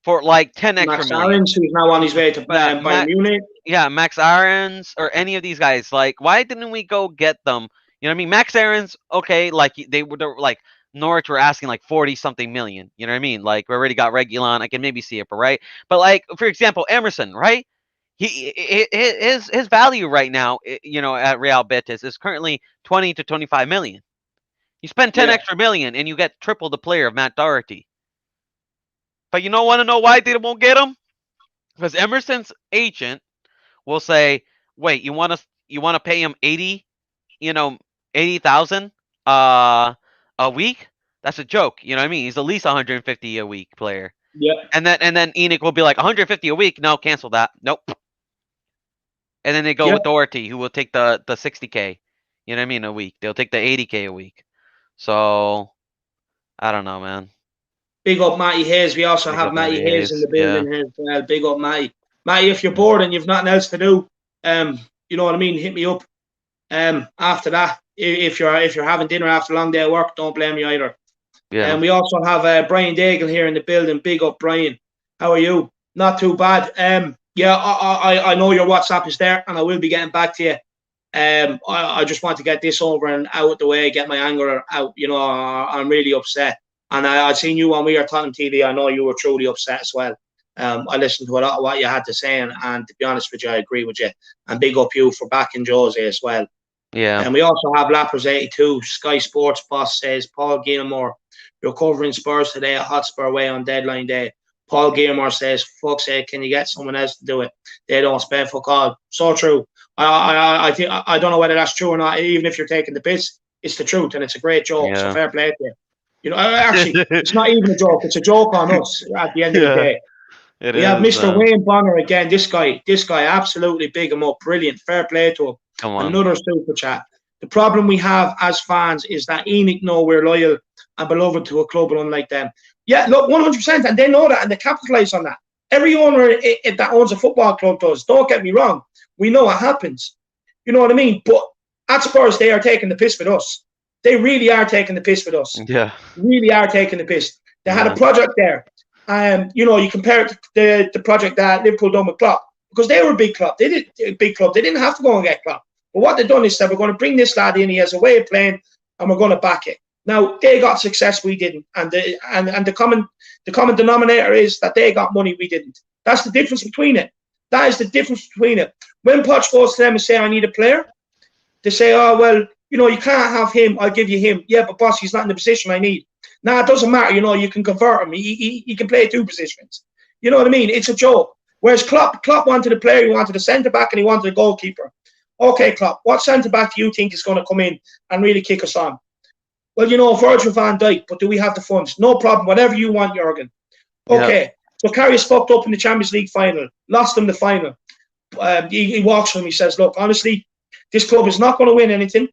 for like 10 extra Max million. Aarons, who's now on his way to Bayern Munich. Yeah, Max Aarons or any of these guys. Like, why didn't we go get them? You know what I mean? Max Aarons, okay, like they were like Norwich were asking like 40 something million. You know what I mean? Like we already got Reguilon. I can maybe see it, but right. But like for example, Emerson, right? His value right now, you know, at Real Betis is currently 20 to 25 million. You spend 10 Yeah. extra million and you get triple the player of Matt Doherty. But you don't want to know why they won't get him? Because Emerson's agent will say, "Wait, you want to pay him 80, you know, 80,000 a week? That's a joke, you know what I mean? He's at least 150 a week player." Yeah. And then Enoch will be like 150 a week. No, cancel that. Nope. And then they go Yeah. with Doherty, who will take the 60K. You know what I mean? A week. They'll take the 80K a week. So I don't know, man. Big up Matty Hayes. We also Big have up Matty Matty Hayes in Hayes. the building here as well. Big up Matty. Matty, if you're bored and you've nothing else to do, you know what I mean, hit me up. After that, if you're having dinner after a long day of work, don't blame me either. Yeah. And we also have Brian Daigle here in the building. Big up, Brian. How are you? Not too bad. Yeah, I know your WhatsApp is there, and I will be getting back to you. I just want to get this over and out of the way, get my anger out. You know, I'm really upset. And I've seen you on We Are Tottenham TV. I know you were truly upset as well. I listened to a lot of what you had to say, and to be honest with you, I agree with you. And big up you for backing Jose as well. Yeah. And we also have Lappers82. Sky Sports Boss says, Paul Gilmore, you're covering Spurs today at Hotspur Way on deadline day. Paul Gilmore says, fuck's sake, can you get someone else to do it? They don't spend fuck all. So true. I think I don't know whether that's true or not. Even if you're taking the piss, it's the truth, and it's a great joke. Yeah. So fair play to you. You know, actually, it's not even a joke. It's a joke on us at the end of the day. We have Mr. Wayne Bonner again. This guy, absolutely big him up. Brilliant. Fair play to him. Come on. Another super chat. The problem we have as fans is that Enoch know we're loyal and beloved to a club unlike them. Yeah, look, 100%. And they know that and they capitalise on that. Every owner that owns a football club does. Don't get me wrong. We know what happens. You know what I mean? But at Spurs, they are taking the piss with us. They really are taking the piss with us. Yeah. Really are taking the piss. They had a project there. You know, you compare it to the project that Liverpool done with Klopp, because they were a big club. They didn't have to go and get Klopp. But what they've done is said, we're going to bring this lad in. He has a way of playing, and we're going to back it. Now they got success, we didn't, and the common denominator is that they got money, we didn't. That's the difference between it. That is the difference between it. When Poch goes to them and say, I need a player, they say, oh well, you know, you can't have him. I'll give you him. Yeah, but boss, he's not in the position I need. Nah, it doesn't matter. You know, you can convert him. He can play two positions. You know what I mean? It's a joke. Whereas Klopp wanted a player, he wanted a centre back, and he wanted a goalkeeper. Okay, Klopp, what centre back do you think is going to come in and really kick us on? Well, you know, Virgil van Dijk, but do we have the funds? No problem. Whatever you want, Jurgen. Okay. Yep. So Karius fucked up in the Champions League final, lost them the final. He walks from him. He says, look, honestly, this club is not going to win anything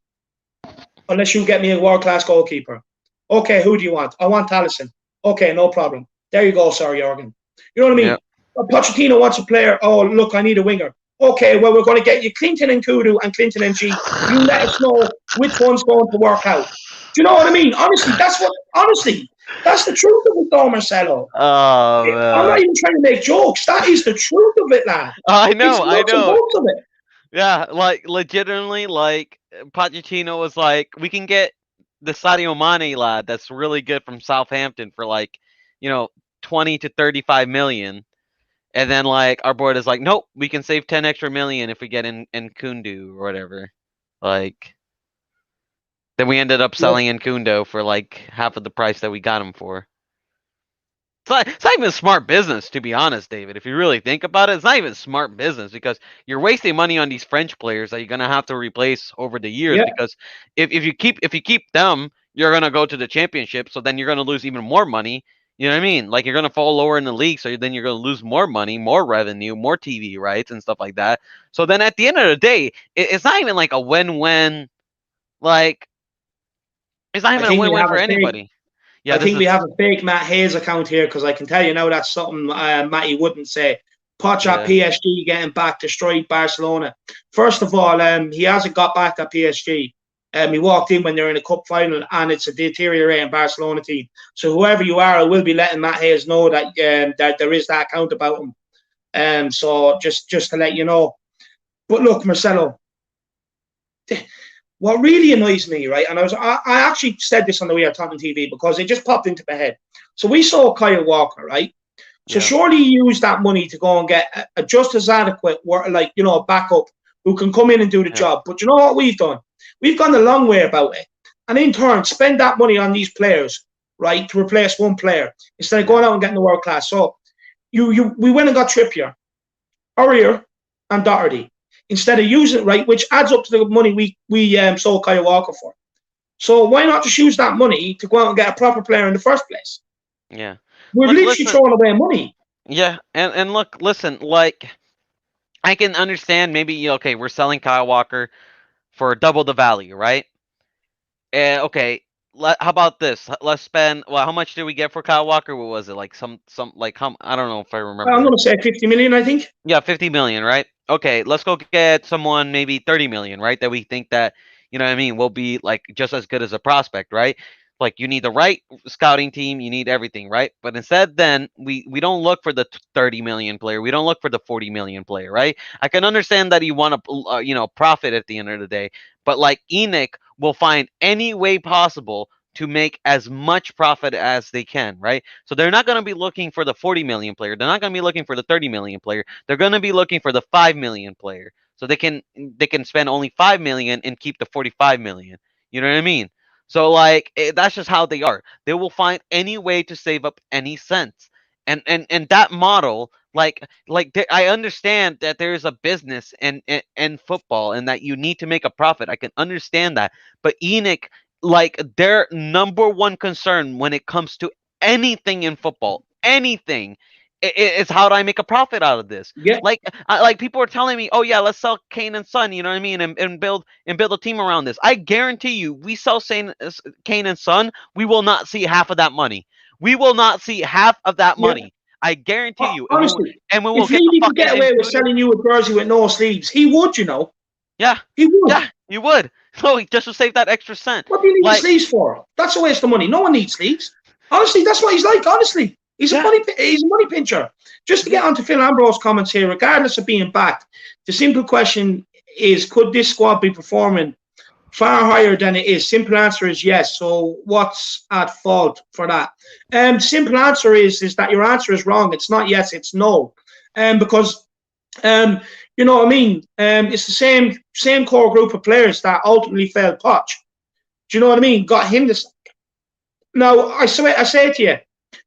unless you get me a world-class goalkeeper. Okay, who do you want? I want Alisson. Okay, no problem. There you go, sir, Jurgen. You know what I mean? Yep. Pochettino wants a player. Oh, look, I need a winger. Okay, well, we're going to get you Clinton and Kudu and Clinton and G. You let us know which one's going to work out. Do you know what I mean? Honestly, that's the truth of it, though, Marcelo. Oh, man. I'm not even trying to make jokes. That is the truth of it, lad. I know. Of it. Yeah, like, legitimately, like, Pochettino was like, we can get the Sadio Mane lad that's really good from Southampton for, like, you know, 20 to 35 million. And then, like, our board is like, nope, we can save 10 extra million if we get in Kundu or whatever. Like, then we ended up selling Nkundo for, like, half of the price that we got him for. It's not even a smart business, to be honest, David. If you really think about it, it's not even smart business because you're wasting money on these French players that you're gonna have to replace over the years. Yeah. Because if you keep them, you're gonna go to the championship. So then you're gonna lose even more money. You know what I mean? Like, you're going to fall lower in the league, so then you're going to lose more money, more revenue, more TV rights and stuff like that. So then at the end of the day, it's not even like a win-win. Like, it's not even a win-win for anybody. Yeah, I think we have a fake Matt Hayes account here because I can tell you now that's something Matty wouldn't say. Poch at PSG getting back, destroyed Barcelona. First of all, he hasn't got back at PSG. We walked in when they're in a cup final, and it's a deteriorating Barcelona team. So whoever you are, I will be letting Matt Hayes know that there is that account about him. So just to let you know. But look, Marcelo, what really annoys me, right? And I actually said this on the way at Tottenham TV because it just popped into my head. So we saw Kyle Walker, right? So surely you use that money to go and get a just as adequate, a backup who can come in and do the job. But you know what we've done? We've gone the long way about it, and in turn spend that money on these players, right, to replace one player instead of going out and getting the world class. So we went and got Trippier, Aurier, and Doherty instead of using it, right, which adds up to the money we sold Kyle Walker for. So why not just use that money to go out and get a proper player in the first place? Yeah. We're literally throwing away money. Yeah, and look, listen, like, I can understand maybe, okay, we're selling Kyle Walker for double the value, right? Okay, how about this? Let's spend, well, how much did we get for Kyle Walker? What was it? Like I don't know if I remember. I'm going to say 50 million, I think. Yeah, 50 million, right? Okay, let's go get someone maybe 30 million, right? That we think that, you know what I mean, will be like just as good as a prospect, right? Like, you need the right scouting team, you need everything, right? But instead, then we don't look for the 30 million player, we don't look for the 40 million player, right? I can understand that you want to, profit at the end of the day, but like Enoch will find any way possible to make as much profit as they can, right? So they're not going to be looking for the 40 million player. They're not going to be looking for the 30 million player. They're going to be looking for the 5 million player. So they can spend only 5 million and keep the 45 million. You know what I mean? So like that's just how they are. They will find any way to save up any cents. And that model, I understand that there is a business and football and that you need to make a profit. I can understand that. But Enoch, like, their number one concern when it comes to anything in football, anything, is how do I make a profit out of this? Yeah. Like people are telling me, oh yeah, let's sell Kane and Son, you know what I mean, and build a team around this. I guarantee you, we sell Kane and Son, we will not see half of that money. We will not see half of that money. I guarantee you. Honestly, and we will if get the Levy could fucking get away with selling you a jersey with no sleeves, he would, you know. Yeah. He would. Yeah, you would. So just to save that extra cent. What do you need sleeves for? That's a waste of money. No one needs sleeves. Honestly, that's what he's like. Honestly, he's a money pincher. Just to get onto Phil Ambrose's comments here, regardless of being backed, the simple question is: could this squad be performing far higher than it is? Simple answer is yes. So what's at fault for that? Simple answer is that your answer is wrong. It's not yes, it's no. Because you know what I mean? It's the same core group of players that ultimately failed Poch. Do you know what I mean? Got him this. Now, I say to you,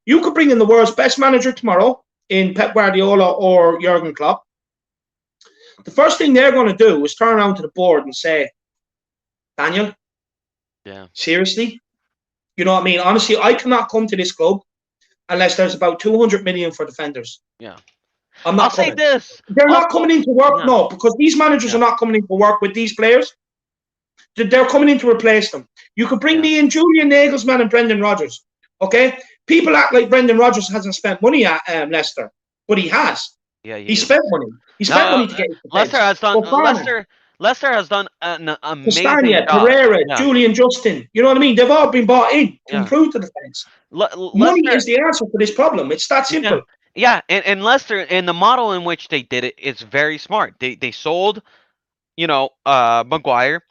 you could bring in the world's best manager tomorrow in Pep Guardiola or Jurgen Klopp. The first thing they're going to do is turn around to the board and say, Daniel, seriously? You know what I mean? Honestly, I cannot come to this club unless there's about 200 million for defenders. Yeah. I'm not coming. Say this. They're not coming into work, no, because these managers are not coming into work with these players. They're coming in to replace them. You could bring me in Julian Nagelsmann and Brendan Rodgers. Okay? People act like Brendan Rodgers hasn't spent money at Leicester, but he has. Yeah, he spent money. He spent money to get his Leicester has done. Leicester has done an amazing Castagna, job. Pereira, Julian Justin. You know what I mean? They've all been bought in to improve the defense. Money is the answer for this problem. It's that simple. Yeah, and Leicester, and the model in which they did it, it's very smart. They sold, Maguire.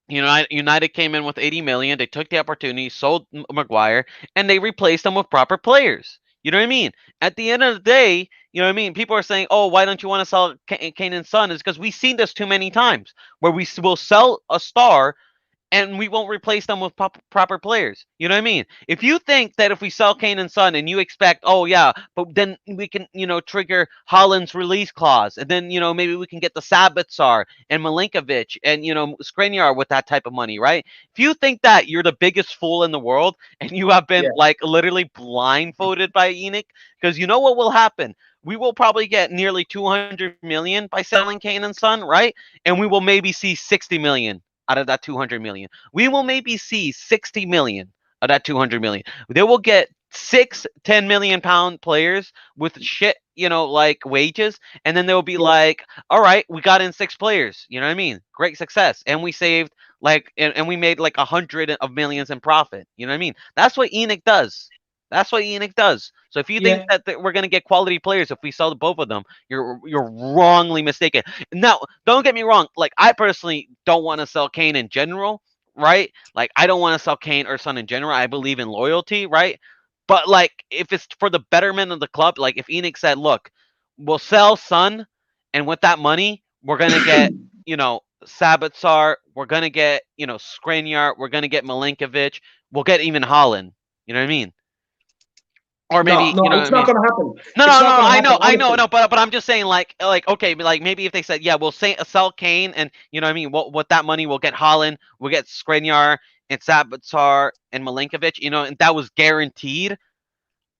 United came in with 80 million. They took the opportunity, sold Maguire, and they replaced them with proper players. You know what I mean? At the end of the day, you know what I mean? People are saying, oh, why don't you want to sell Kane and Son? It's because we've seen this too many times where we will sell a star and we won't replace them with proper players. You know what I mean? If you think that if we sell Kane and Son and you expect, oh yeah, but then we can, trigger Holland's release clause, and then, maybe we can get the Sabitzer and Milinkovic and, Skriniar with that type of money, right? If you think that, you're the biggest fool in the world, and you have been literally blindfolded by Enoch, because you know what will happen? We will probably get nearly 200 million by selling Kane and Son, right? And we will maybe see 60 million out of that 200 million. We will maybe see 60 million of that 200 million. They will get 10 million pound players with shit, wages. And then they'll be like, all right, we got in 6 players. You know what I mean? Great success. And we saved and we made like 100 of millions in profit. You know what I mean? That's what Enoch does. That's what Enoch does. So if you think Yeah, that we're gonna get quality players if we sell the both of them, you're wrongly mistaken. Now, don't get me wrong. Like I personally don't want to sell Kane in general, right? Like I don't want to sell Kane or Son in general. I believe in loyalty, right? But like if it's for the betterment of the club, like if Enoch said, "Look, we'll sell Son, and with that money, we're gonna get Sabatsar, we're gonna get Skriniar, we're gonna get Milinkovic, we'll get even Holland." You know what I mean? Or no, maybe no, you know what I it's not mean? going to happen. No, It's no, no, not no. going to happen, I know, honestly. no. But I'm just saying, like okay, like maybe if they said, yeah, we'll say sell Kane, and you know what I mean. With that money, we'll get Holland, we'll get Skriniar and Sabatsar and Milinkovic, and that was guaranteed.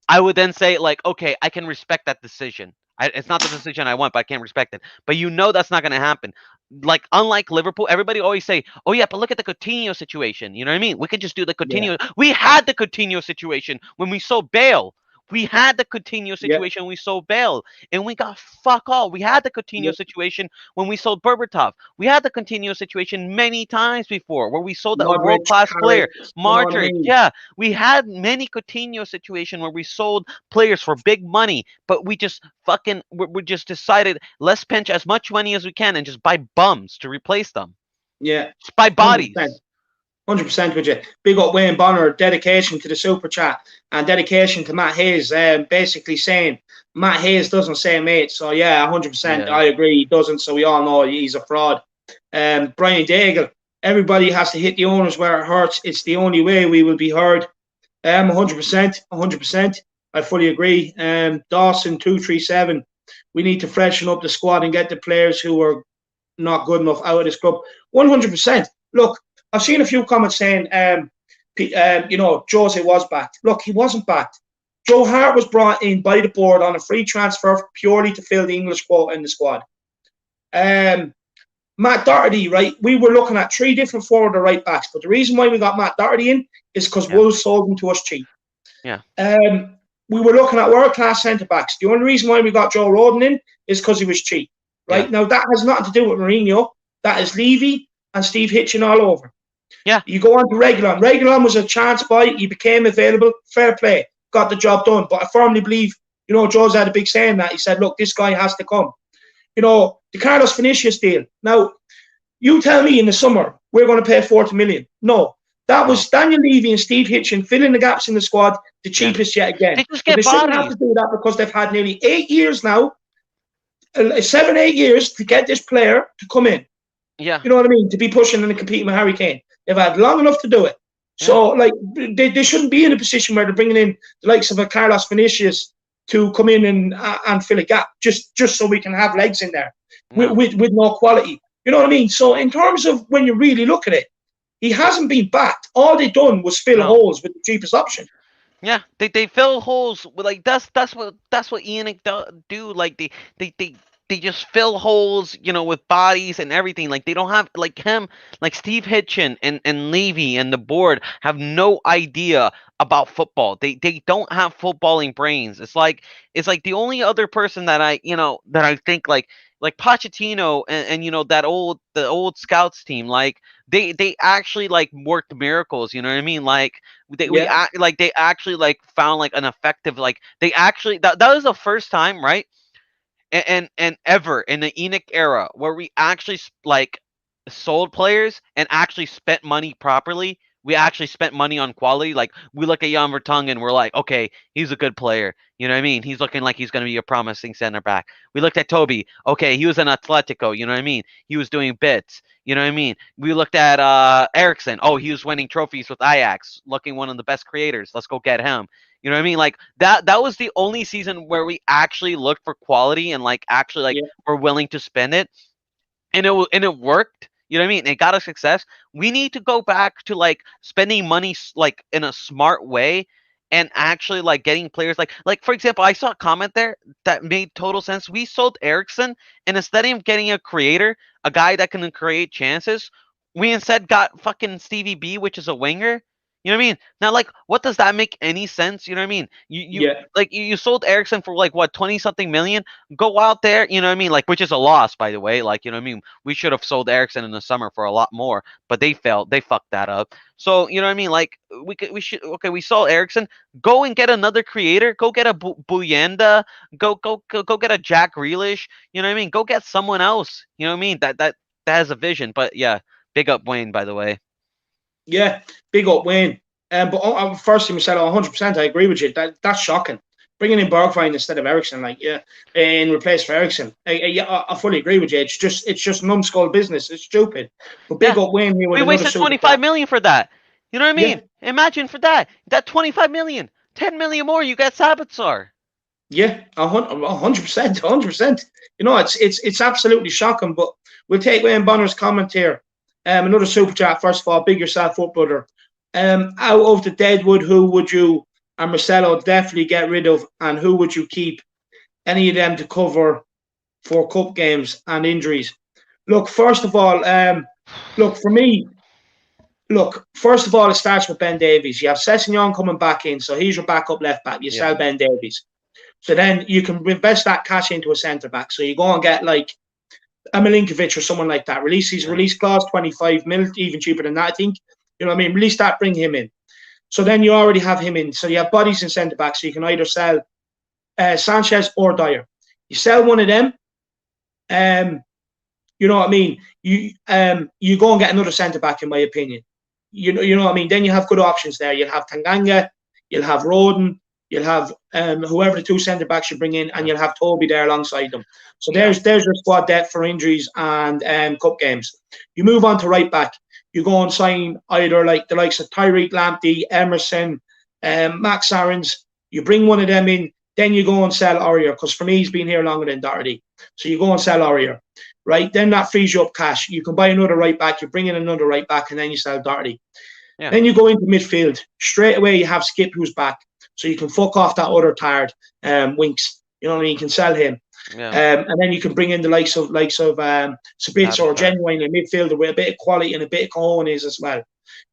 I would then say, like, okay, I can respect that decision. It's not the decision I want, but I can't respect it. But that's not going to happen. Like, unlike Liverpool, everybody always say, oh, yeah, but look at the Coutinho situation. You know what I mean? We could just do the Yeah, Coutinho. We had the Coutinho situation when we sold Bale. We had the Coutinho yeah, situation when we sold Bale, and we got fuck all. We had the yeah. Coutinho situation when we sold Berbatov. We had the Coutinho situation many times before where we sold a world Modric, class player. Carrick, you know what I Modric, mean? yeah, we had many Coutinho situation where we sold players for big money, but we just decided let's pinch as much money as we can and just buy bums to replace them. Yeah, Just buy 100%. bodies. 100% with you. Big up Wayne Bonner, dedication to the super chat and dedication to Matt Hayes, basically saying Matt Hayes doesn't say mate. So, yeah, 100%. Yeah. I agree. He doesn't. So, we all know he's a fraud. Brian Daigle, everybody has to hit the owners where it hurts. It's the only way we will be heard. 100%. 100%. I fully agree. Dawson 237. We need to freshen up the squad and get the players who are not good enough out of this club. 100%. Look, I've seen a few comments saying, Jose was backed. Look, he wasn't backed. Joe Hart was brought in by the board on a free transfer purely to fill the English quota in the squad. Matt Doherty, right? We were looking at 3 different forward or right backs, but the reason why we got Matt Doherty in is because Yeah. Wolves sold him to us cheap. Yeah. We were looking at world class centre backs. The only reason why we got Joe Rodon in is because he was cheap. Right? Yeah. Now, that has nothing to do with Mourinho. That is Levy and Steve Hitchen all over. Yeah. You go on to Reguilon. Reguilon was a chance buy. He became available. Fair play. Got the job done. But I firmly believe, Joe's had a big saying that. He said, look, this guy has to come. The Carlos Vinicius deal. Now, you tell me in the summer, we're going to pay 40 million. No. That was Daniel Levy and Steve Hitchen filling the gaps in the squad, the cheapest yet again. They just But get they shouldn't have bodies. to do that because they've had nearly 8 years now, 7, 8 years to get this player to come in. Yeah. You know what I mean? To be pushing and competing with Harry Kane. They've had long enough to do it. So, they shouldn't be in a position where they're bringing in the likes of a Carlos Vinicius to come in and fill a gap just so we can have legs in there with no quality. You know what I mean? So, in terms of when you really look at it, he hasn't been backed. All they've done was fill holes with the cheapest option. Yeah, they fill holes with, like, that's what Ian do. Like they just fill holes, with bodies and everything. Like they don't have, like, him, like Steve Hitchen and Levy and the board have no idea about football. They don't have footballing brains. It's like the only other person that I think, like Pochettino and the old scouts team, like they actually like worked miracles. You know what I mean? Like they actually like found like an effective, like they actually that was the first time, right? And ever in the Enoch era where we actually like sold players and actually spent money properly. We actually spent money on quality. Like we look at Jan Vertonghen and we're like, okay, he's a good player. You know what I mean? He's looking like he's going to be a promising center back. We looked at Toby. Okay, he was an Atletico. You know what I mean? He was doing bits. You know what I mean? We looked at Ericsson. Oh, he was winning trophies with Ajax, looking one of the best creators. Let's go get him. You know what I mean? Like that was the only season where we actually looked for quality and like actually like were willing to spend it, and it worked. You know what I mean? It got us success. We need to go back to like spending money like in a smart way and actually like getting players like for example, I saw a comment there that made total sense. We sold Ericsson, and instead of getting a creator, a guy that can create chances, we instead got fucking Stevie B, which is a winger. You know what I mean? Now, like, what does that make any sense? You know what I mean? Yeah, You sold Ericsson for like what 20 something million. Go out there, you know what I mean? Like, which is a loss, by the way. Like, you know what I mean? We should have sold Ericsson in the summer for a lot more, but they failed. They fucked that up. So you know what I mean? Like, we should okay. We sold Ericsson. Go and get another creator. Go get a Buyenda. Go get a Jack Grealish. You know what I mean? Go get someone else. You know what I mean? That has a vision. But yeah, big up Wayne, by the way. yeah, big up Wayne. But firstly, Marcelo, 100%, I agree with you. That's shocking. Bringing in Bergwijn instead of Ericsson, like yeah, in replace for Ericsson. I fully agree with you. It's just numbskull business. It's stupid. But big Yeah. up Wayne here with We another wasted super 25 chat. million for that. You know what I Yeah, mean? Imagine for that. That 25 million. 10 million more, you got Sabatsar. yeah, 100%, 100%. You know, it's absolutely shocking. But we'll take Wayne Bonner's comment here. Another super chat. First of all, big yourself up, brother. Out of the Deadwood, who would you and Marcelo definitely get rid of, and who would you keep? Any of them to cover for cup games and injuries? Look, first of all, look for me. Look, first of all, it starts with Ben Davies. You have Sessegnon coming back in, so he's your backup left back. You Yeah. sell Ben Davies. So then you can invest that cash into a centre back. So you go and get like a Milinkovic or someone like that. Release his Yeah. release clause, 25 mil, even cheaper than that, I think. You know what I mean? Release that, bring him in. So then you already have him in. So you have bodies in centre back. So you can either sell Sanchez or Dyer. You sell one of them. Um, you know what I mean? You go and get another centre back, in my opinion. You know what I mean? Then you have good options there. You'll have Tanganga, you'll have Roden, you'll have whoever the two centre backs you bring in, and Yeah. you'll have Toby there alongside them. So Yeah. there's your squad depth for injuries and cup games. You move on to right back. You go and sign either like the likes of Tyreek Lamptey, Emerson, Max Aarons. You bring one of them in, then you go and sell Aurier, because for me he's been here longer than Doherty. So you go and sell Aurier, right? Then that frees you up cash. You can buy another right back, you bring in another right back, and then you sell Doherty. Yeah. Then you go into midfield. Straight away, you have Skip, who's back. So you can fuck off that other tired Winks. You know what I mean? You can sell him. Yeah. And then you can bring in the likes of Sabitzer, or Sabatsar. genuinely a midfielder with a bit of quality and a bit of cojones as well.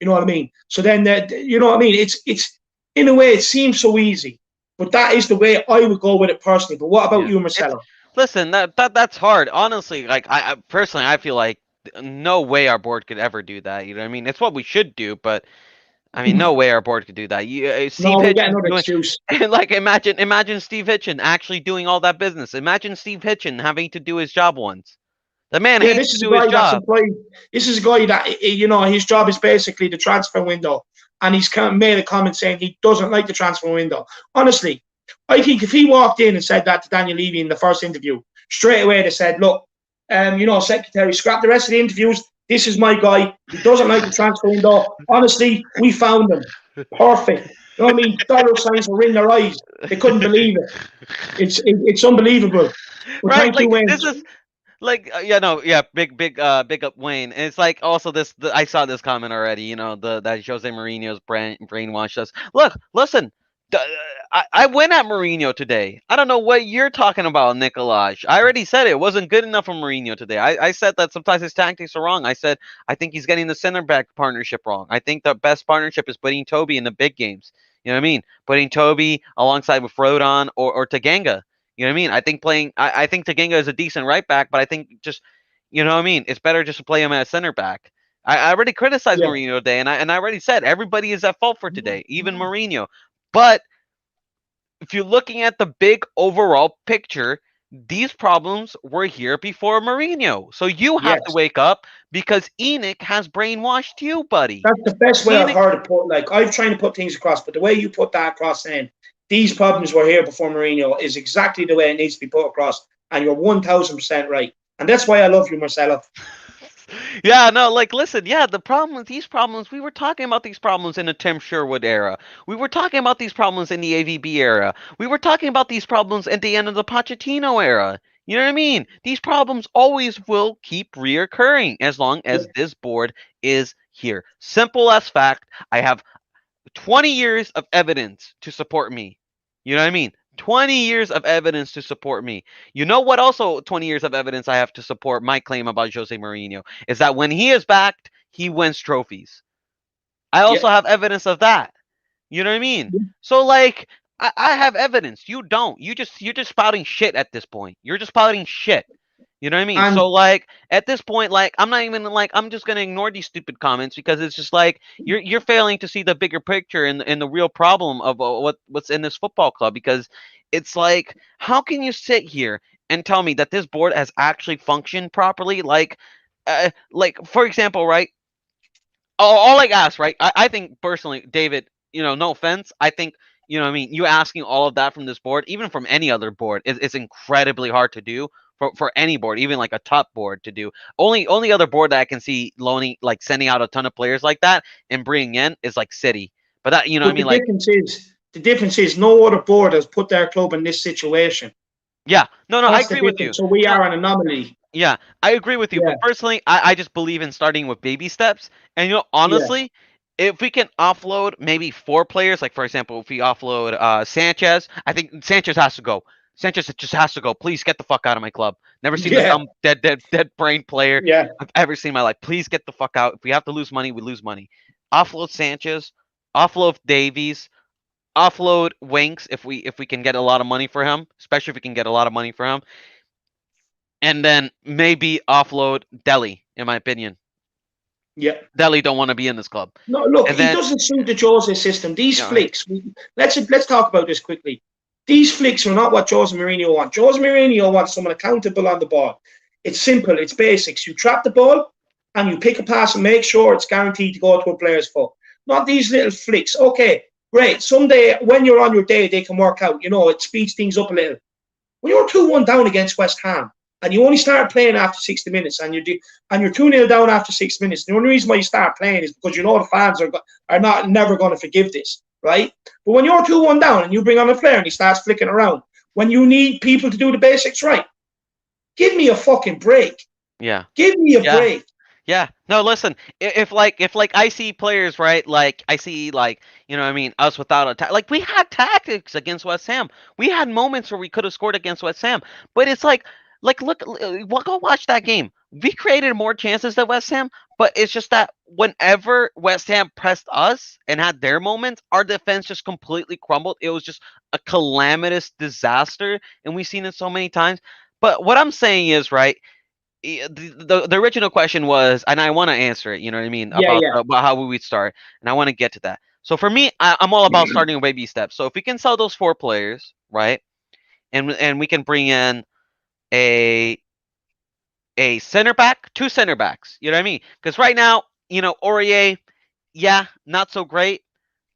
You know what I mean? So then, you know what I mean? It's in a way, it seems so easy, but that is the way I would go with it personally. But what about Yeah. you, It's Marcelo? listen, that's hard. Honestly, like I personally I feel like no way our board could ever do that. You know what I mean? It's what we should do, but I mean, no way our board could do that. Steve No, we get Hitchen another doing excuse. like imagine Steve Hitchen actually doing all that business. Imagine Steve Hitchen having to do his job once. The man Yeah, hates this to is a do his guy that's job. employed. This is a guy that his job is basically the transfer window, and he's kind of made a comment saying he doesn't like the transfer window. Honestly, I think if he walked in and said that to Daniel Levy in the first interview, straight away they said, "Look, secretary, scrap the rest of the interviews. This is my guy. He doesn't like the transfer window. Honestly, we found him. Perfect. You know what I mean? Dollar signs were in their eyes. They couldn't believe it. It's unbelievable. But Right? thank you, Like Wayne. this is like big up Wayne. And it's like also I saw this comment already. You know that Jose Mourinho's brainwashed us. Look, listen. I went at Mourinho today. I don't know what you're talking about, Nicolaj. I already said it wasn't good enough for Mourinho today. I said that sometimes his tactics are wrong. I said I think he's getting the center back partnership wrong. I think the best partnership is putting Toby in the big games. You know what I mean? Putting Toby alongside with Rodon or Taganga. You know what I mean? I think I think Taganga is a decent right back, but I think just you know what I mean. It's better just to play him at center back. I already criticized Yeah, Mourinho today, and I already said everybody is at fault for today, even Mourinho. But if you're looking at the big overall picture, these problems were here before Mourinho. So you have to yes. wake up because Enoch has brainwashed you, buddy. That's the best way I've Enoch, heard it put. Like I've trying to put things across, but the way you put that across, saying these problems were here before Mourinho, is exactly the way it needs to be put across. And you're 1,000% right. And that's why I love you, Marcelo. yeah, no, like listen, yeah, the problem with these problems, we were talking about these problems in the Tim Sherwood era. We were talking about these problems in the AVB era. We were talking about these problems at the end of the Pochettino era. You know what I mean? These problems always will keep reoccurring as long Yeah, as this board is here. Simple as fact. I have 20 years of evidence to support me. You know what I mean? 20 years of evidence to support me. You know what also 20 years of evidence I have to support my claim about Jose Mourinho is that when he is backed, he wins trophies. I Yeah. also have evidence of that. You know what I mean? So like I have evidence. You don't. You're just spouting shit at this point. You're just spouting shit. You know what I mean? And So like at this point, like I'm not even like I'm just gonna ignore these stupid comments because it's just like you're failing to see the bigger picture and the real problem of what's in this football club because it's like how can you sit here and tell me that this board has actually functioned properly? Like for example, right? All I ask, right? I think personally, David, no offense, I think, what I mean, you asking all of that from this board, even from any other board, is incredibly hard to do for any board, even like a top board to do. Only other board that I can see loaning, like sending out a ton of players like that and bringing in is like City. But that, what I but mean, like, the difference is no other board has put their club in this situation. yeah, no, I That's the agree with you. difference. So we No, are an anomaly. yeah, I agree with you, Yeah, but personally, I just believe in starting with baby steps. And yeah, honestly, if we can offload maybe 4 players, like for example, if we offload Sanchez, I think Sanchez has to go. Sanchez just has to go. Please get the fuck out of my club. Never seen the yeah, dumb dead brain player yeah, I've ever seen in my life. Please get the fuck out. If we have to lose money, we lose money. Offload Sanchez, offload Davies, offload Winks if we can get a lot of money for him, especially if we can get a lot of money for him and then maybe offload Delhi, in my opinion. yeah. Delhi don't want to be in this club. No, look, And he then, doesn't suit the Jose system. These yeah, flicks, let's talk about this quickly. These flicks are not what Jose Mourinho wants. Jose Mourinho wants someone accountable on the ball. It's simple. It's basics. You trap the ball and you pick a pass and make sure it's guaranteed to go to a player's foot. Not these little flicks. Okay, great. Someday when you're on your day, they can work out. It speeds things up a little. When you're 2-1 down against West Ham and you only start playing after 60 minutes and you're 2-0 down after 6 minutes, the only reason why you start playing is because the fans are not never going to forgive this, right? But when you're 2-1 down and you bring on a player and he starts flicking around, when you need people to do the basics right, give me a fucking break. yeah, Give me a yeah, break. yeah. No, listen. If I see players, right? Like I see, like what I mean, us without like we had tactics against West Ham. We had moments where we could have scored against West Ham, but it's like look, go watch that game. We created more chances than West Ham, but it's just that whenever West Ham pressed us and had their moments, our defense just completely crumbled. It was just a calamitous disaster, and we've seen it so many times. But what I'm saying is, right, the original question was, and I want to answer it. You know what I mean Yeah, yeah, about how we would start, and I want to get to that. So for me, I'm all about starting with baby steps. So if we can sell those 4 players, right, and we can bring in a center back, 2 center backs. You know what I mean? Because right now, Aurier, yeah, not so great,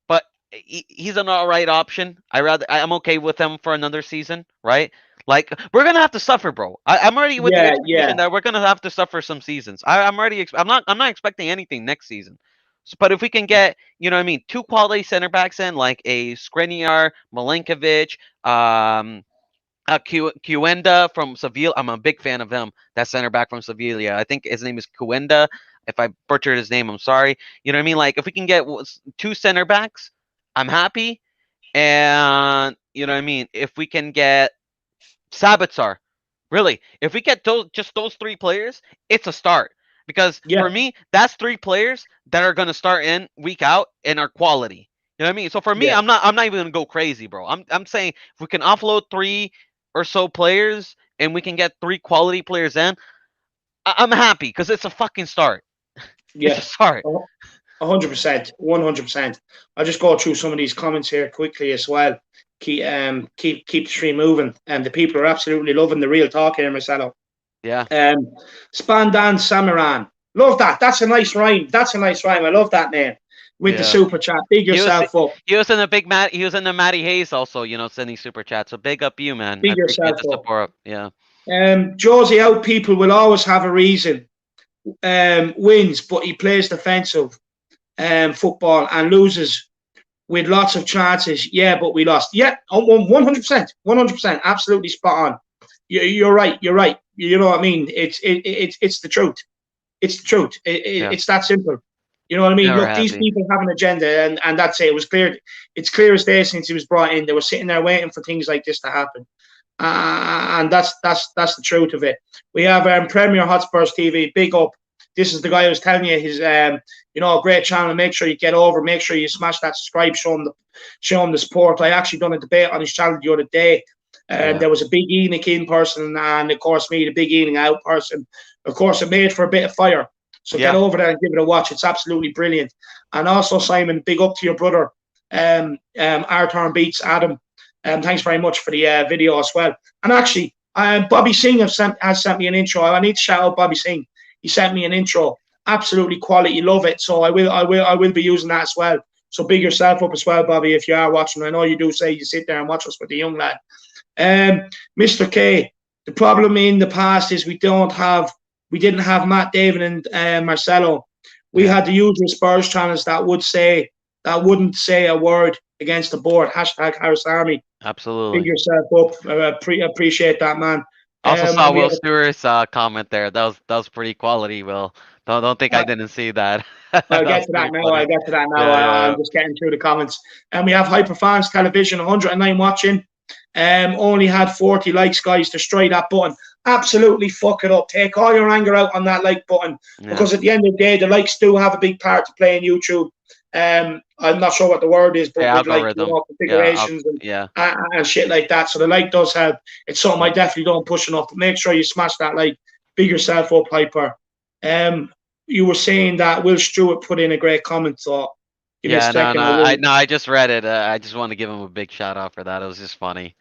but he's an all right option. I'm okay with him for another season, right? Like we're gonna have to suffer, bro. I'm already with the yeah, yeah, expectation that we're gonna have to suffer some seasons. I'm already. I'm not expecting anything next season. But if we can get, what I mean, 2 quality center backs in, like a Skriniar, Milinkovic, Cuenda from Sevilla. I'm a big fan of him. That center back from Sevilla. I think his name is Cuenda. If I butchered his name, I'm sorry. You know what I mean? Like if we can get 2 center backs, I'm happy. And you know what I mean? If we can get Sabitzar, really, if we get those 3 players, it's a start. Because yeah, for me, that's 3 players that are gonna start in week out and are quality. You know what I mean? So for me, yeah, I'm not even gonna go crazy, bro. I'm saying if we can offload 3 or so players and we can get 3 quality players in, I'm happy because it's a fucking start. It's a yeah. start. 100%, 100%. I'll just go through some of these comments here quickly as well. Keep the stream moving, and the people are absolutely loving the real talk here, Marcelo. Yeah. Spandan Samaran, love that. That's a nice rhyme. That's a nice rhyme. I love that name. With the Yeah. super chat, big He was yourself up. he was in the big Matt. He was in the Matty Hayes also. Sending super chat. So big up you, man. I Big appreciate yourself the up. support. Yeah. Josie out people will always have a reason. Wins, but he plays defensive football and loses with lots of chances. Yeah, but we lost. Yeah, 100%, 100%, absolutely spot on. You're right. You're right. You know what I mean? It's the truth. It's the truth. Yeah. It's that simple. You know what I mean? Never Look, these happy. people have an agenda, and that's it. It was clear. It's clear as day since he was brought in. They were sitting there waiting for things like this to happen, and that's the truth of it. We have Premier Hotspurs TV. Big up. this is the guy I was telling you. He's a great channel. Make sure you get over. Make sure you smash that subscribe. Show him the support. I actually done a debate on his channel the other day. There was a Big Enoch in person, and of course me, the Big Enoch out person. Of course, it made for a bit of fire. So get over there and give it a watch. It's absolutely brilliant. And also, Simon, big up to your brother, Arthur Beats Adam. Thanks very much for the video as well. And actually, Bobby Singh has sent me an intro. I need to shout out Bobby Singh. He sent me an intro. Absolutely quality. Love it. So I will be using that as well. So big yourself up as well, Bobby, if you are watching. I know you do say you sit there and watch us with the young lad. Mr. K, the problem in the past is we didn't have Matt, David, and Marcelo. We had the usual Spurs channels that wouldn't say a word against the board. Hashtag Harris Army. Absolutely. Big yourself up. Appreciate that, man. Also saw Will Stewart's comment there. That was pretty quality, Will. Don't think I didn't see that. I'll get to that now. I'm just getting through the comments. And we have Hyperfans Television, 109 watching. Only had 40 likes, guys. Destroy that button. Absolutely fuck it up. Take all your anger out on that like button. Because at the end of the day, the likes do have a big part to play in YouTube. I'm not sure what the word is, but with configurations and shit like that. So the like does help. It's something I definitely don't push enough. But make sure you smash that like. Big yourself up, Hyper. You were saying that Will Stewart put in a great comment. So I just read it. I just want to give him a big shout out for that. It was just funny.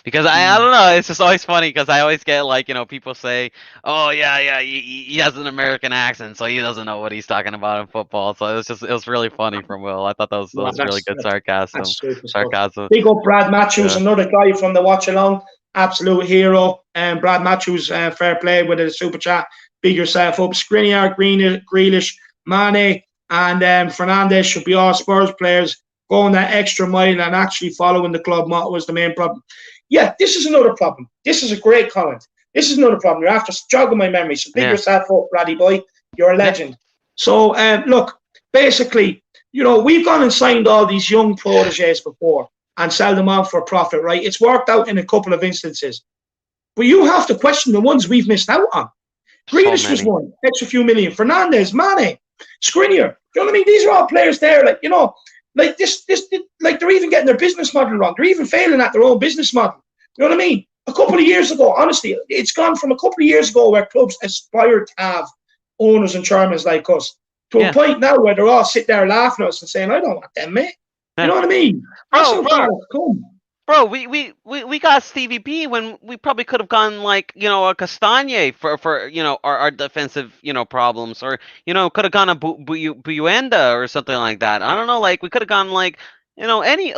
Because I don't know, it's just always funny because I always get people say, oh yeah, he has an American accent, so he doesn't know what he's talking about in football. So it was really funny from Will. I thought that was really good sarcasm. Big up Brad Matthews, another guy from the watch along, absolute hero. And Brad Matthews, fair play with a super chat. Big yourself up. Skriniar, Grealish, Mane, and Fernandez should be all Spurs players going that extra mile and actually following the club motto was the main problem. Yeah, this is another problem. This is a great comment. This is another problem. You're after jogging my memory. So big yourself up, Braddy boy. You're a legend. So, look, basically, we've gone and signed all these young proteges before and sell them out for profit, right? It's worked out in a couple of instances. But you have to question the ones we've missed out on. Grealish was one, extra few million. Fernandez, Mane, Skriniar. You know what I mean? These are all players there, like this, they're even getting their business model wrong. They're even failing at their own business model. You know what I mean? A couple of years ago, honestly, it's gone from a couple of years ago where clubs aspired to have owners and chairmen like us to a point now where they're all sitting there laughing at us and saying, I don't want them, mate. You know what I mean? That's how far it's come. Bro, we got Stevie B when we probably could have gone a Castagne for our defensive problems, or could have gone a Buyuenda or something like that. I don't know, we could have gone any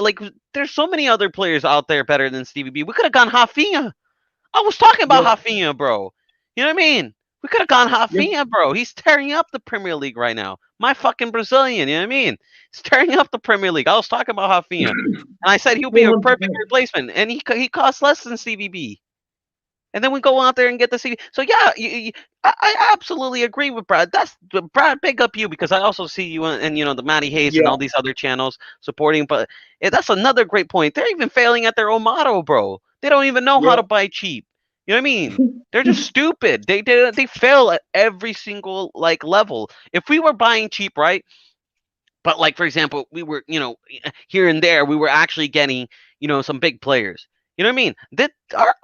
there's so many other players out there better than Stevie B. We could have gone Rafinha. I was talking about Rafinha, bro. You know what I mean? We could have gone Rafinha, bro. He's tearing up the Premier League right now. My fucking Brazilian, you know what I mean? He's tearing up the Premier League. I was talking about Rafinha. And I said he'll be a perfect replacement. And he costs less than CVB. And then we go out there and get the CV. So, yeah, I absolutely agree with Brad. Brad, big up you, because I also see you and the Matty Hayes and all these other channels supporting. But that's another great point. They're even failing at their own motto, bro. They don't even know how to buy cheap. You know what I mean? They're just stupid. They fail at every single level. If we were buying cheap, right? But for example, we were here and there, we were actually getting some big players. You know what I mean? That are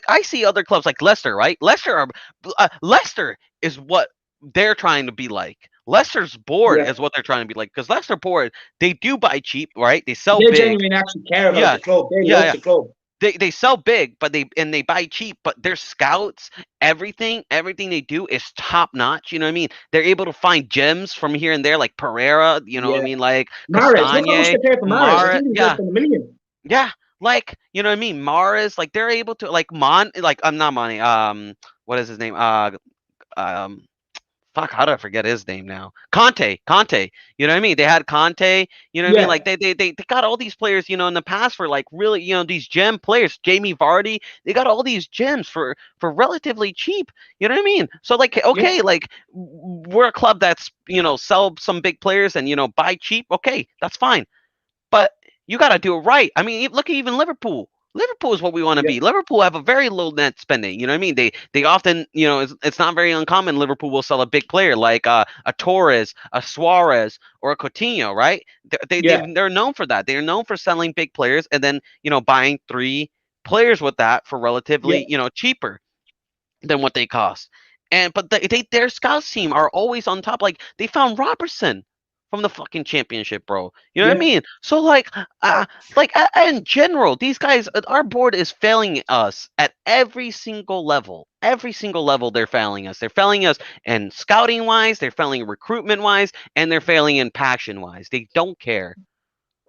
I see other clubs like Leicester, right? Leicester is what they're trying to be like. Leicester's board is what they're trying to be like, because Leicester board, they do buy cheap, right? They sell big. They genuinely actually care about the club. They love the club. They sell big, but they buy cheap, but their scouts, everything they do is top notch. You know what I mean? They're able to find gems from here and there, like Pereira. You know what I mean? Like Castagne, Mahrez. Yeah. You know what I mean? Mahrez, they're able to I'm not Money. What is his name? Fuck, how did I forget his name now? Conte. You know what I mean? They had Conte. You know what I mean? They got all these players, in the past for really, these gem players. Jamie Vardy. They got all these gems for relatively cheap. You know what I mean? So we're a club that's sell some big players and buy cheap. Okay, that's fine. But you got to do it right. I mean, look at even Liverpool. Liverpool is what we want to Yeah, be. Liverpool have a very low net spending. You know what I mean? They often, it's not very uncommon. Liverpool will sell a big player like a Torres, a Suarez, or a Coutinho, right? yeah, They're known for that. They're known for selling big players and then buying three players with that for yeah, relatively cheaper than what they cost. But their scouts team are always on top. Like they found Robertson from the fucking championship, bro. You know what I yeah, mean? So in general, these guys, our board is failing us at every single level. Every single level, they're failing us. They're failing us in scouting wise. They're failing recruitment wise, and they're failing in passion wise. They don't care.